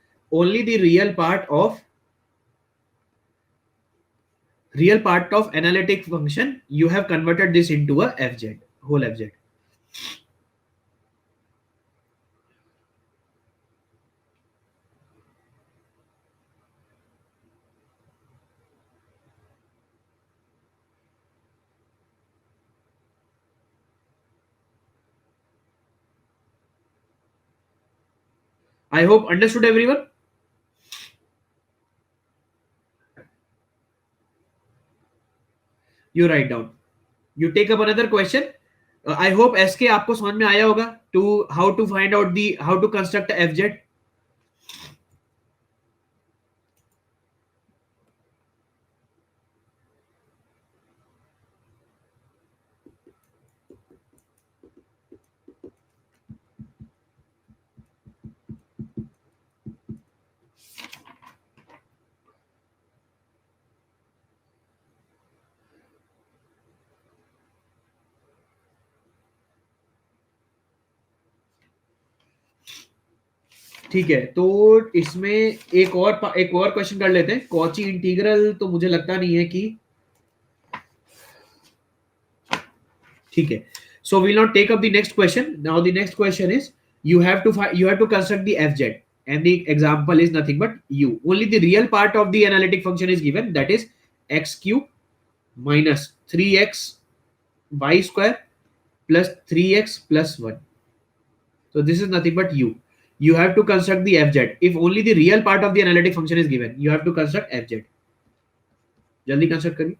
analytic function, you have converted this into a fz, whole fz. I hope understood everyone. You write down. You take up another question. I hope SK आपको समझ में आया होगा to how to find out the, how to construct a fz. ठीक है, तो इसमें एक और क्वेश्चन कर लेते हैं. कॉची इंटीग्रल तो मुझे लगता नहीं है कि ठीक है. So we'll not take up the next question. Now the next question is you have to construct the fz, and the example is nothing but u. Only the real part of the analytic function is given, that is x cube minus 3x y square plus 3x plus 1. So this is nothing but u. You have to construct the fz. If only the real part of the analytic function is given, you have to construct fz. जल्दी construct करिए.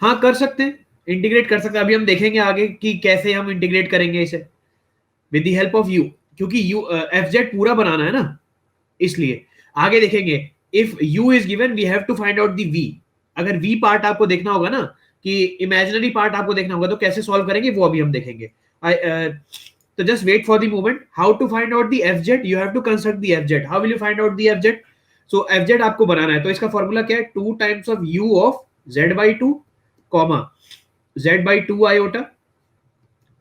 हाँ, कर सकते हैं, integrate कर सकते हैं. अभी हम देखेंगे आगे कि कैसे हम इंटीग्रेट करेंगे इसे with the help of u, क्योंकि यू एफ जेड पूरा बनाना है ना, इसलिए आगे देखेंगे. If u is given we have to find out the v. अगर v पार्ट आपको देखना होगा ना, कि इमेजिनरी पार्ट आपको देखना होगा, तो कैसे सॉल्व करेंगे वो अभी हम देखेंगे. तो just wait for the moment. How to find out the f z? You have to construct the f z. How will you find out the f z? So f z आपको बनाना है, तो इसका फॉर्मूला क्या है? 2 times of u of z/2 comma z/2 iota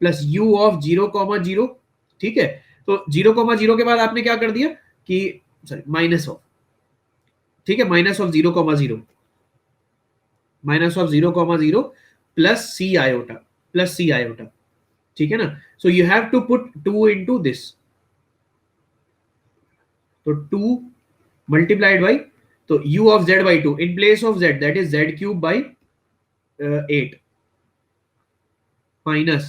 plus u of 0,0. ठीक है, तो 0,0 के बाद आपने क्या कर दिया कि सॉरी माइनस ऑफ, ठीक है, minus of 0,0, minus of 0,0 plus c iota, plus c iota. ठीक है ना. So you have to put 2 into this. तो 2 मल्टीप्लाइड बाई, तो u of z/2 in place of z, that is z cube by 8 minus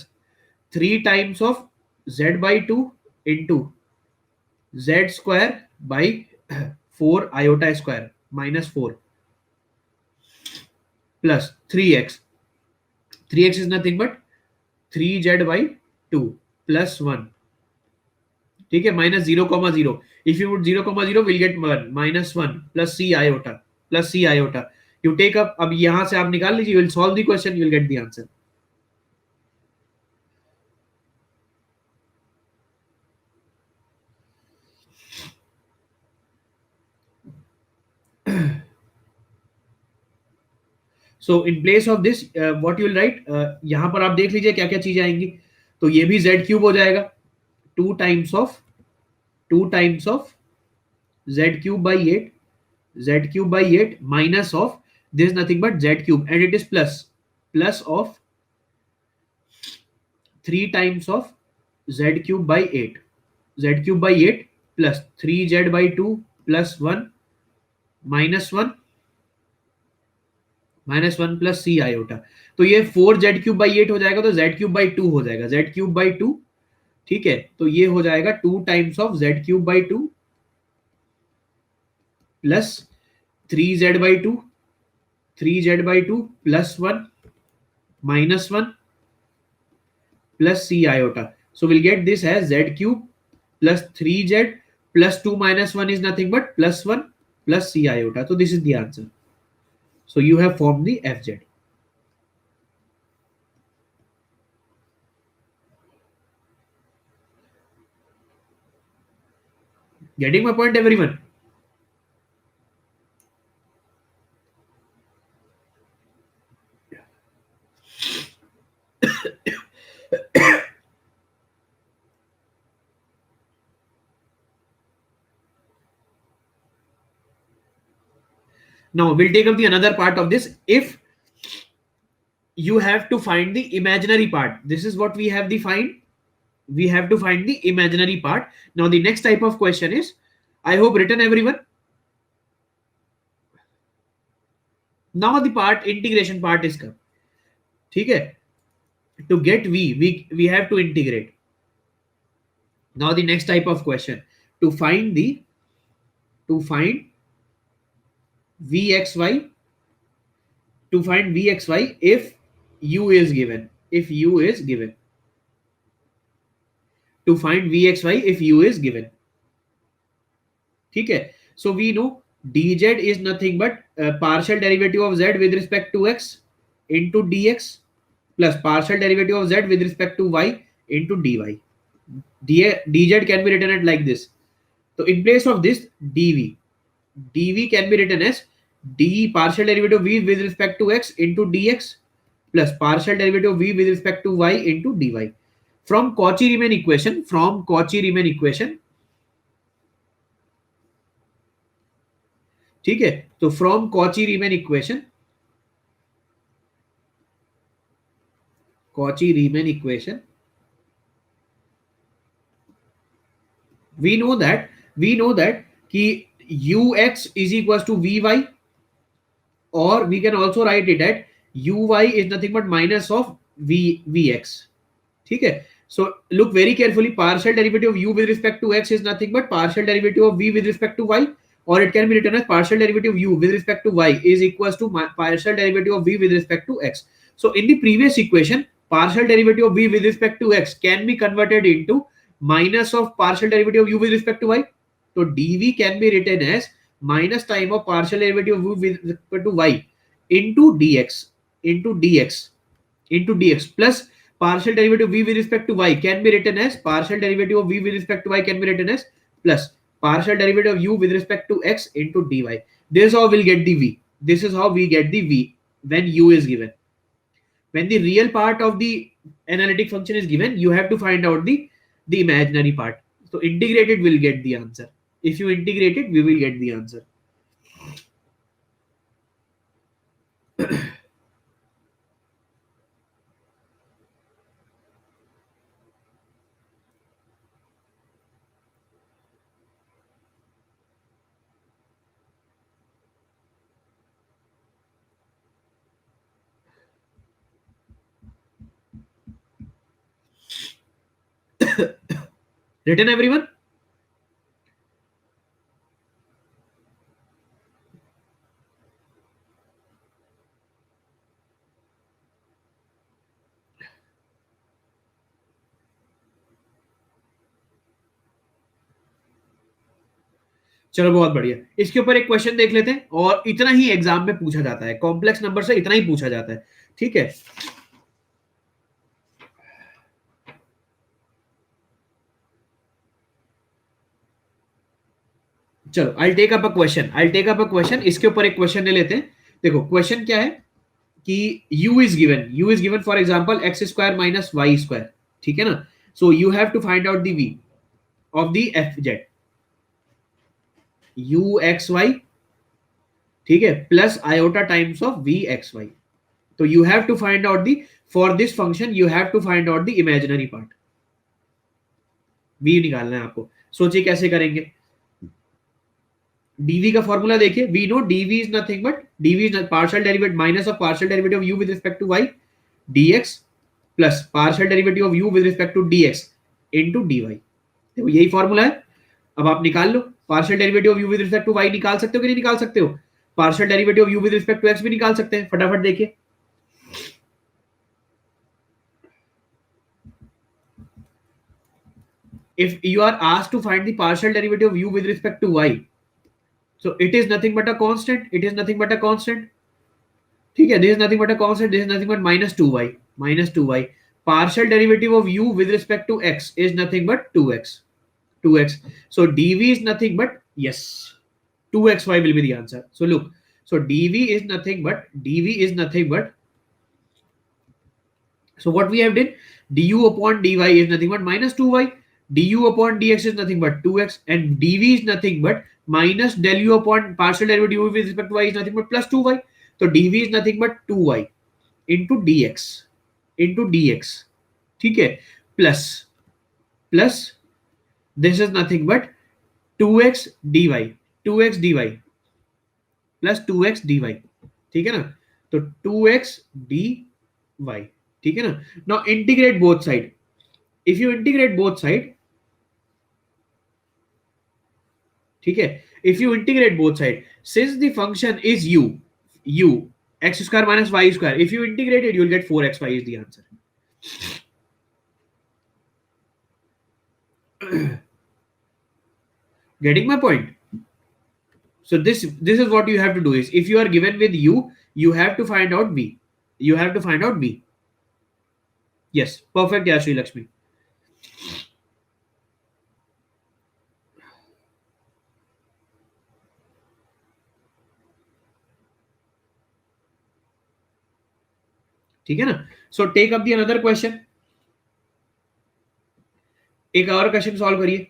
3 times of z/2 into z square by 4 iota square minus 4 plus 3x. 3x is nothing but 3z/2 plus 1. ठीक है, minus 0,0. If you put 0,0 we'll get 1 minus 1 plus c iota, plus c iota. You take up, अब यहां से आप निकाल लीजिए, you will solve the question, you will get the answer. So in place of this what you will write, यहां पर आप देख लीजिए क्या क्या चीजें आएंगी. तो ये भी z क्यूब हो जाएगा, 2 times of z cube by 8, z cube by 8 minus of this is nothing but z cube, and it is plus of 3 times of z cube by 8, z cube by 8 plus 3z by 2 plus 1 minus 1 plus c iota. तो ये 4z cube by 8 हो जाएगा, तो z cube by 2 हो जाएगा, z cube by 2. ठीक है, तो ये हो जाएगा 2 times of z cube by 2 plus 3z/2 3z/2 plus 1 minus 1 plus c iota. So we'll get this as z cube plus 3z plus 2 minus 1 is nothing but plus 1 plus c iota. So this is the answer. So you have formed the fz. Getting my point, everyone? Now we'll take up the another part of this. If you have to find the imaginary part, this is what we have defined. We have to find the imaginary part. Now the next type of question is, I hope written everyone. Now the part integration part is come. ठीक है? To get we have to integrate. Now the next type of question, to find vxy, to find vxy if u is given, if u is given, to find vxy if u is given. ठीक है? So we know dz is nothing but partial derivative of z with respect to x into dx plus partial derivative of z with respect to y into dy. dz can be written at like this. So in place of this dv can be written as d partial derivative of v with respect to x into dx plus partial derivative of v with respect to y into dy. From Cauchy-Riemann equation, ठीक है? तो from Cauchy-Riemann equation, we know that कि ux is equals to vy, or we can also write it at uy is nothing but minus of vx. ठीक है? So look very carefully, partial derivative of u with respect to x is nothing but partial derivative of v with respect to y, or it can be written as partial derivative of u with respect to y is equals to partial derivative of v with respect to x. So in the previous equation, partial derivative of v with respect to x can be converted into minus of partial derivative of u with respect to y. So dv can be written as minus time of partial derivative of u with respect to y into dx plus partial derivative of v with respect to y can be written as partial derivative of v with respect to y can be written as plus partial derivative of u with respect to x into dy. This is how we'll get the v. This is how we get the v when u is given. When the real part of the analytic function is given, you have to find out the imaginary part. So integrated will get the answer. If you integrate it, we will get the answer. Written everyone? चलो बहुत बढ़िया. इसके ऊपर एक question देख लेते हैं, और इतना ही एग्जाम में पूछा जाता है. कॉम्प्लेक्स नंबर से इतना ही पूछा जाता है. ठीक है? चलो, I take up a question. इसके ऊपर एक क्वेश्चन ले लेते हैं. देखो क्वेश्चन क्या है कि u is given for example x square minus y square. ठीक है ना? So you have to find out the v of the f z u x y, ठीक है, plus iota times of v x y. तो you have to find out the, for this function you have to find out the imaginary part. v निकालना है आपको. सोचिए कैसे करेंगे. dv का फॉर्मूला देखिए. We know dv is nothing but dv is partial derivative minus of partial derivative of u with respect to y dx plus partial derivative of u with respect to dx into dy. देखो यही formula है. अब आप निकाल लो. Partial derivative of u with respect to y निकाल सकते हो कि नहीं निकाल सकते हो? Partial derivative of u with respect to x भी निकाल सकते हैं. फटाफट देखिए. If you are asked to find the partial derivative of u with respect to y, so it is nothing but a constant. ठीक है? This is nothing but a constant. This is nothing but minus 2y. Partial derivative of u with respect to x is nothing but 2x. So dv is nothing but, yes, 2xy will be the answer. So look, so dv is nothing but So what we have did, du upon dy is nothing but minus 2y, du upon dx is nothing but 2x, and dv is nothing but minus del u upon partial derivative with respect to y is nothing but plus 2y. So dv is nothing but 2y into dx, ठीक है, plus plus this is nothing but 2x dy, 2x dy plus 2x dy, ठीक है ना, तो 2x dy, ठीक है ना. Now integrate both side. If you integrate both side, ठीक है, if you integrate both side, since the function is u x square minus y square, if you integrate it, you will get 4xy is the answer. Getting my point? So this is what you have to do is, if you are given with u, you have to find out b, you have to find out b. Yes, perfect. Yeah, Sri Lakshmi. ठीक है ना. So take up the another question. एक और question solve करिए.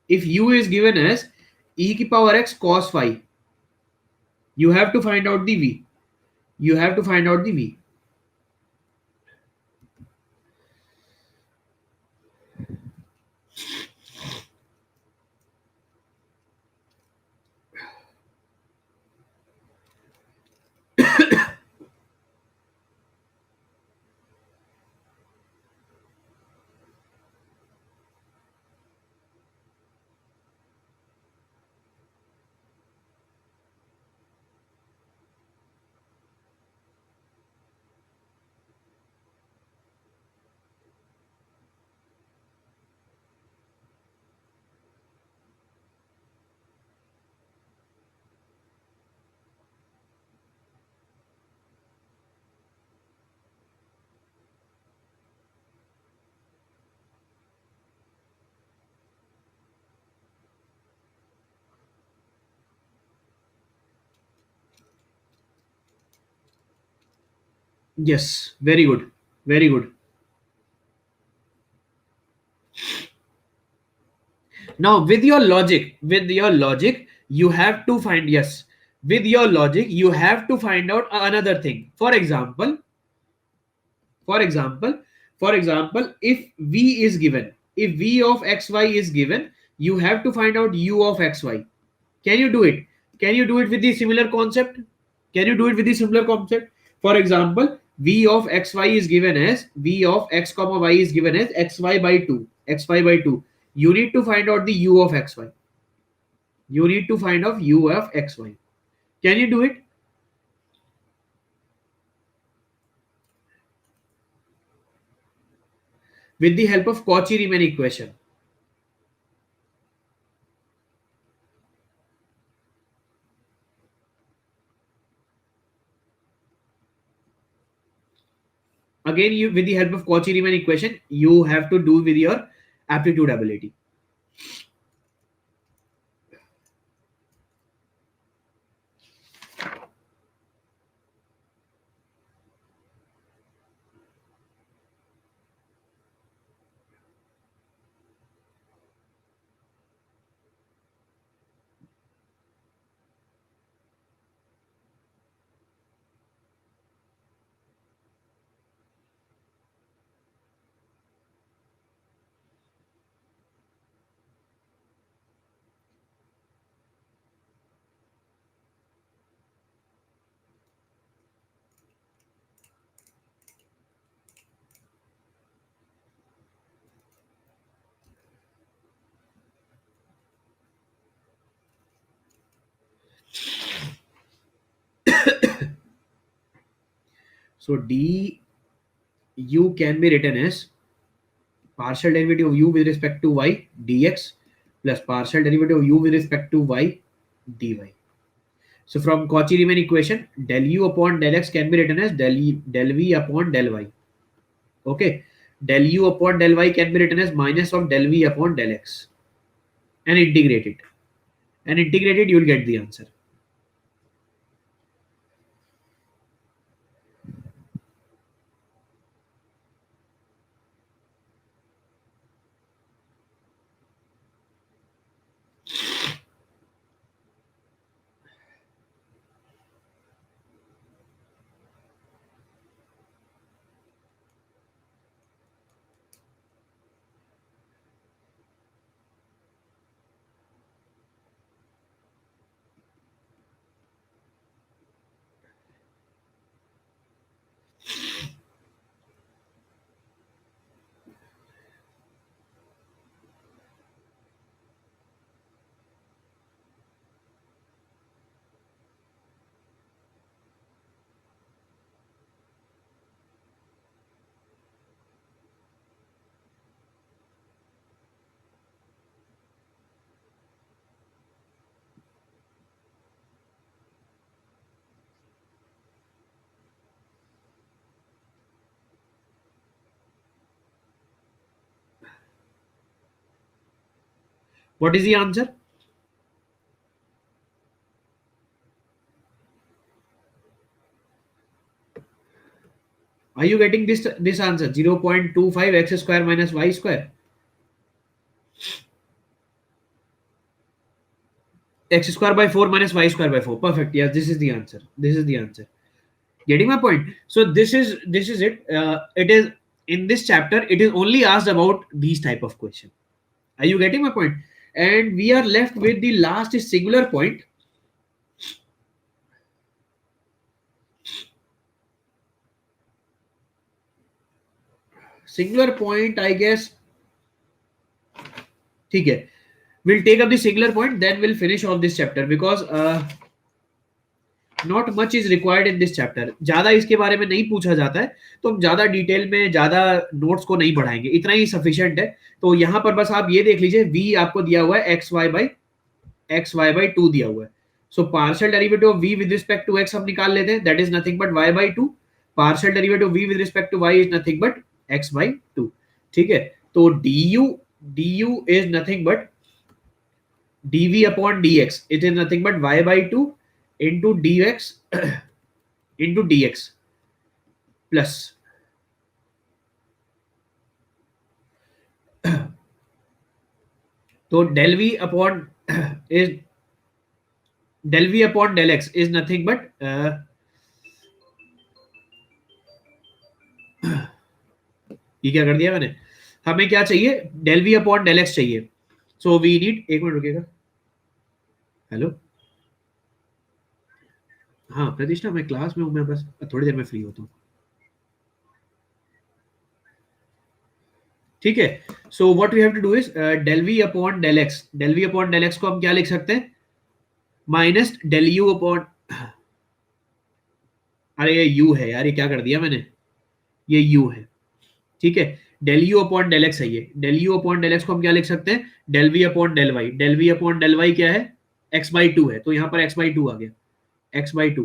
If u is given as e की power x cos phi, you have to find out the v, you have to find out the v. Yes, very good, very good. Now with your logic, you have to find, yes, with your logic, you have to find out another thing. For example, for example, if v is given, if v of xy is given, you have to find out u of xy. Can you do it? Can you do it with the similar concept? Can you do it with the similar concept? For example, v of xy is given as, v of x comma y is given as xy by 2, xy by 2. You need to find out the u of xy. You need to find out u of xy. Can you do it? With the help of Cauchy-Riemann equation. Again, you, with the help of Cauchy-Riemann equation, you have to do with your aptitude ability. So d u can be written as partial derivative of u with respect to y dx plus partial derivative of u with respect to y dy. So from Cauchy-Riemann equation, del u upon del x can be written as del v upon del y. Okay, del u upon del y can be written as minus of del v upon del x, and integrate it. And integrated, you will get the answer. What is the answer? Are you getting this answer? 0.25 x square minus y square. X square by 4 minus y square by 4. Perfect. Yes, this is the answer. This is the answer. Getting my point? So this is it. It is in this chapter. It is only asked about these type of question. Are you getting my point? And we are left with the last is singular point. Singular point, I guess. ठीक है. We'll take up the singular point, then we'll finish off this chapter because not much is required in this chapter. ज्यादा इसके बारे में नहीं पूछा जाता है, तो हम ज्यादा डिटेल में ज्यादा नोट्स को नहीं बढ़ाएंगे, इतना ही सफिशिएंट है. तो यहाँ पर बस आप ये देख लीजिए, v आपको दिया हुआ है एक्स वाई बाई टू दिया हुआ है. So partial derivative of v with respect to x हम निकाल लेते हैं, that is nothing but y by two. Partial derivative v with respect to y is nothing but x by two. ठीक है, तो du is nothing but dv upon dx, it is nothing but y by two into dx into dx plus तो del v upon is del v upon del x is nothing but ये क्या कर दिया मैंने. हमें क्या चाहिए? del v upon del x चाहिए. सो वी नीड, एक मिनट रुकिएगा. हेलो, हाँ प्रतिष्ठा, मैं क्लास में हूँ, मैं बस थोड़ी देर में फ्री होता हूँ. ठीक है, so what we have to do is del v upon del x. del v upon del x को हम क्या लिख सकते हैं? माइनस del u अपॉन, अरे ये u है यार, ये क्या कर दिया मैंने, ये u है. ठीक है, del u upon del x है ये. del u upon del x को हम क्या लिख सकते हैं? del v upon del y. del v upon del y क्या है? x बाई टू है, तो यहाँ पर x बाई टू आ गया, x बाई टू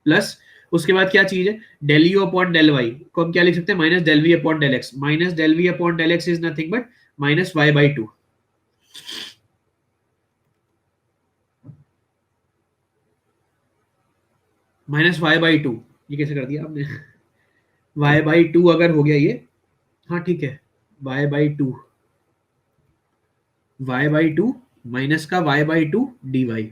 प्लस उसके बाद क्या चीज है? del u upon del y को हम क्या लिख सकते हैं? Minus del v upon del x. Minus del v upon del x is nothing but minus y by to. Minus y by to, ये कैसे कर दिया आपने? y बाई टू अगर हो गया ये, हाँ ठीक है, y by to, y by to minus का y बाई टू dy.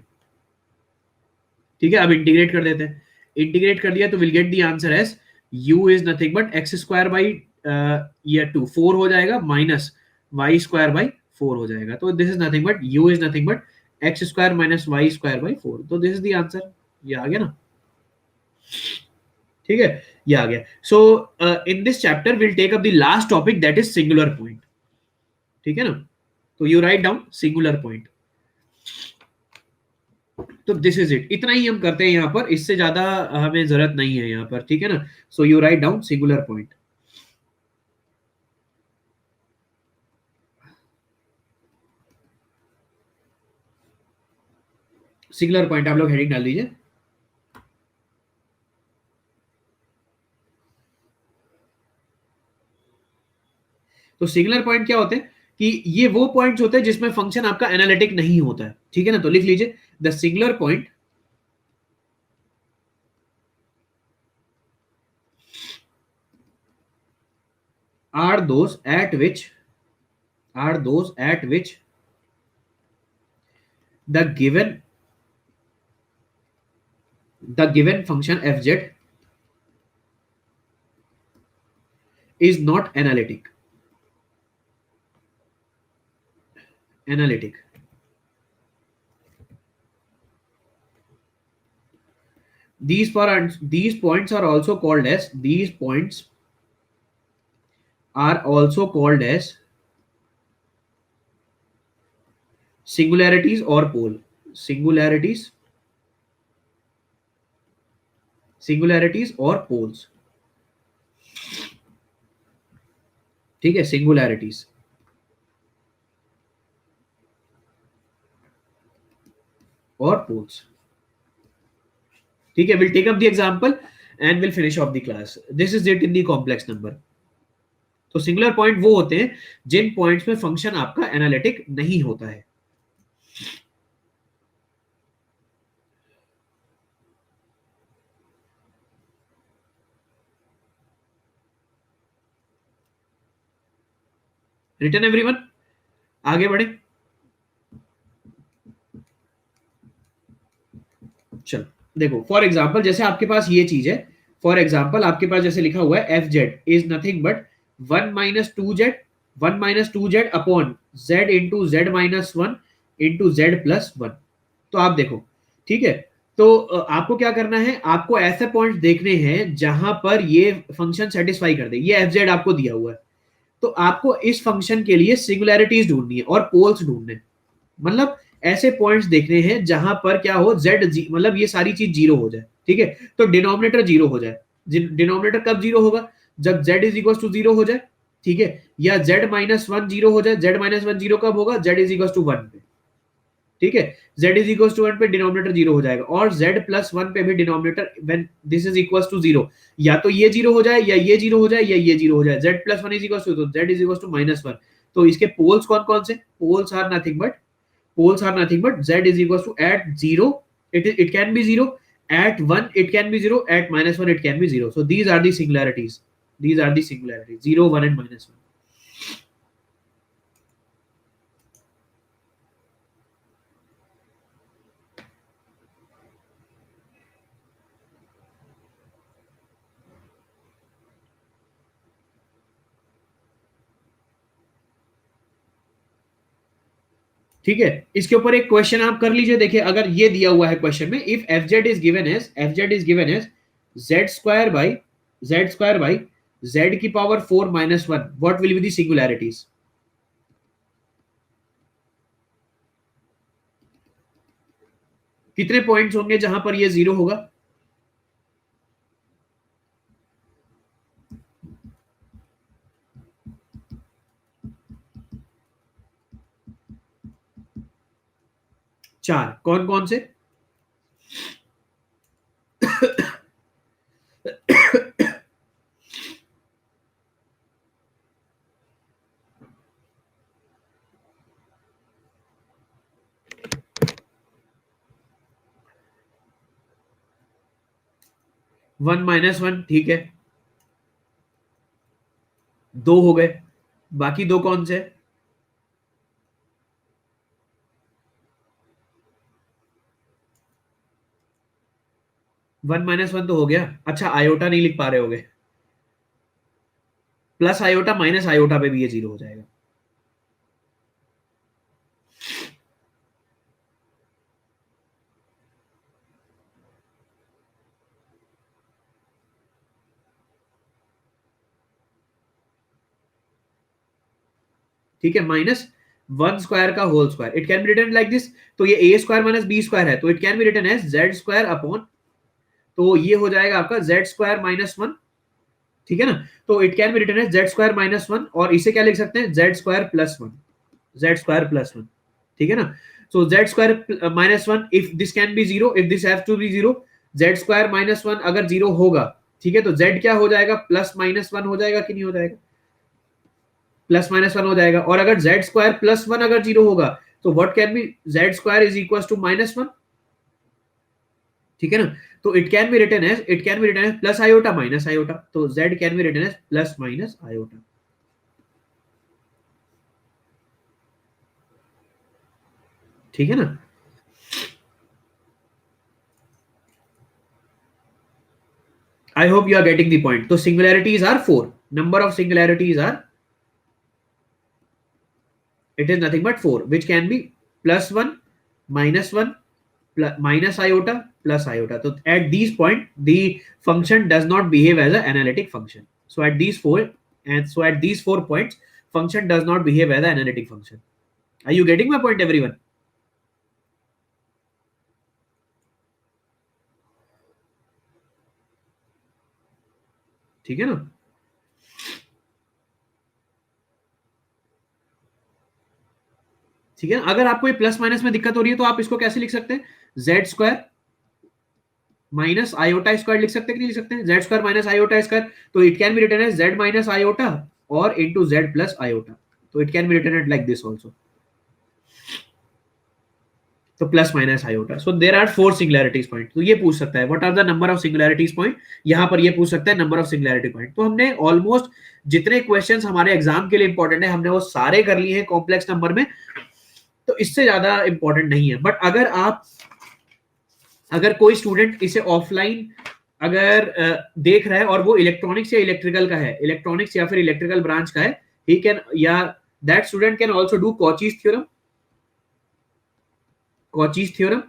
ठीक है, अब इंटीग्रेट कर देते हैं. इंटीग्रेट कर दिया तो will get the answer as u is nothing but x square by ये टू, 4 हो जाएगा, माइनस वाई स्क्वायर बाई 4 हो जाएगा. तो this is nothing but u is nothing but x square minus y square by 4. तो this is the answer. ये आ गया ना. ठीक है, ये आ गया. So in this chapter will take up the last topic, that is singular point. ठीक है ना, तो you write down singular point. तो दिस इज इट, इतना ही हम करते हैं यहाँ पर, इससे ज्यादा हमें जरूरत नहीं है यहाँ पर. ठीक है ना, so you write down singular point. Singular point आप लोग हेडिंग डाल दीजिए. तो सिंगुलर पॉइंट क्या होते हैं कि ये वो पॉइंट्स होते हैं जिसमें फंक्शन आपका एनालिटिक नहीं होता है. ठीक है ना, तो लिख लीजिए the singular point are those at which the given function fz is not analytic. These points are also called as singularities or pole. Singularities or poles. ठीक है, singularities or poles. ठीक है, we'll take up the example and we'll finish off the class. This is it in the complex number. तो singular point वो होते हैं जिन points में function आपका एनालिटिक नहीं होता है। रिटन एवरीवन, आगे बढ़े। चलो देखो, फॉर एग्जाम्पल जैसे आपके पास ये चीज है, फॉर एग्जाम्पल आपके पास जैसे लिखा हुआ है F z is nothing but 1 - 2 Z, 1 - 2 Z upon Z into Z minus one into Z plus one. तो आप देखो, ठीक है, तो आपको क्या करना है, आपको ऐसे पॉइंट्स देखने हैं जहां पर ये फंक्शन सेटिस्फाई कर दे। ये एफ जेड आपको दिया हुआ है, तो आपको इस फंक्शन के लिए सिंगुलैरिटीज ढूंढनी है और पोल्स ढूंढने हैं। मतलब ऐसे पॉइंट्स देखने हैं जहां पर क्या हो, जेड मतलब ये सारी चीज जीरो हो जाए, ठीक है, तो डिनोमिनेटर जीरो हो जाए। डिनोमिनेटर कब जीरो होगा, जब z is equal to zero हो जाए, ठीक है, या जेड माइनस वन जीरो हो जाए। जेड माइनस वन जीरो कब होगा, z is equal to one पे, ठीक है, z is equal to one पे डिनोमिनेटर जीरो हो जाएगा, और z प्लस वन पे भी denominator when this is equal to zero, या तो ये जीरो हो जाए या ये जीरो हो जाए या ये जीरो हो जाए। z plus one is equal to, तो z is equal to minus one. तो इसके पोल्स कौन कौन से, poles are nothing but z is equals to at 0 it can be 0, at 1 it can be 0, at minus 1 it can be 0. So these are the singularities, 0 1 and minus 1. ठीक है, इसके ऊपर एक क्वेश्चन आप कर लीजिए। देखिए अगर ये दिया हुआ है क्वेश्चन में, if f z is given as z² by z की power 4 minus 1, what will be the singularities. कितने पॉइंट्स होंगे जहां पर ये जीरो होगा, चार। कौन कौन से, 1 minus 1, ठीक है, दो हो गए, बाकी दो कौन से, 1 - 1 तो हो गया। अच्छा आयोटा नहीं लिख पा रहे होगे, प्लस आयोटा माइनस आयोटा पे भी ये जीरो हो जाएगा। ठीक है, माइनस 1 स्क्वायर का whole square, it can be written like this. तो ये a square minus b square है, तो it can be written as z² upon, तो ये हो जाएगा आपका z² माइनस वन, ठीक है ना। तो it can be written as z² minus one, और इसे क्या लिख सकते हैं, z² plus one, z² plus one, ठीक है ना। सो z² minus one, if this can be zero, if this have to be zero, z² minus one अगर जीरो होगा, ठीक है, तो z क्या हो जाएगा, प्लस माइनस वन हो जाएगा कि नहीं हो जाएगा, प्लस माइनस वन हो जाएगा। और अगर z² प्लस वन अगर जीरो होगा, तो what can be, z² is equal to minus one, ठीक है ना। तो it can be written as plus iota minus iota, तो z can be written as plus minus iota, ठीक है ना। I hope you are getting the point. So singularities are 4. Number of singularities are, it is nothing but 4, which can be plus 1, minus 1, plus, minus iota, plus iota. So at these point, the function does not behave as an analytic function. So at these four points, function does not behave as an analytic function. Are you getting my point, everyone? ठीक है ना। ठीक है, अगर आपको ये plus minus में दिक्कत हो रही है तो आप इसको कैसे लिख सकते हैं, z² माइनस आयोटा स्क्वायर लिख सकते हैं कि नहीं लिख सकते हैं, z² माइनस आयोटा स्क्वायर, तो it can be written as z minus iota or into z plus iota. So it can be written at like this also. तो plus minus iota. So there are 4 singularities point. तो ये पूछ सकता है what are the number of singularities point. यहां पर ये पूछ सकता है नंबर ऑफ सिंगुलैरिटी पॉइंट. तो हमने ऑलमोस्ट जितने क्वेश्चंस हमारे एग्जाम के लिए इंपॉर्टेंट है हमने वो सारे कर लिए हैं कॉम्प्लेक्स नंबर में. तो इससे ज्यादा इंपॉर्टेंट नहीं है. बट अगर कोई स्टूडेंट इसे ऑफलाइन अगर देख रहा है और वो इलेक्ट्रॉनिक्स या इलेक्ट्रिकल का है, इलेक्ट्रॉनिक्स या फिर इलेक्ट्रिकल ब्रांच का है, ही कैन या that student can also do Cauchy's theorem. Cauchy's theorem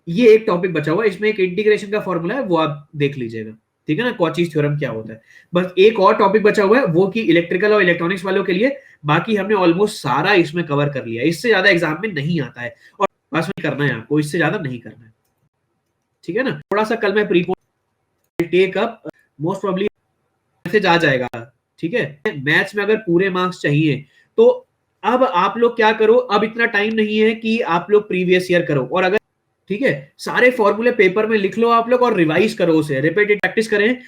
ये एक टॉपिक बचा हुआ है, इसमें एक इंटीग्रेशन का फॉर्मूला है, वो आप देख लीजिएगा. ठीक है ना, कॉचीज थ्योरम क्या होता है. बस एक और टॉपिक बचा हुआ है वो कि इलेक्ट्रिकल और इलेक्ट्रॉनिक्स वालों के लिए. बाकी हमने ऑलमोस्ट सारा इसमें कवर कर लिया. इससे ज्यादा एग्जाम में नहीं आता है और बस में करना है आपको, इससे ज्यादा नहीं करना है. ठीक है ना. थोड़ा सा कल मैं prepone take up, most probably message आ जाएगा. ठीक है. मैथ्स में अगर पूरे मार्क्स चाहिए तो अब आप लोग क्या करो, अब इतना टाइम नहीं है कि आप लोग प्रीवियस ईयर करो. और अगर ठीक है सारे फॉर्मूले पेपर में लिख लो आप लोग और रिवाइज करो, उसे रिपीटेड प्रैक्टिस करें.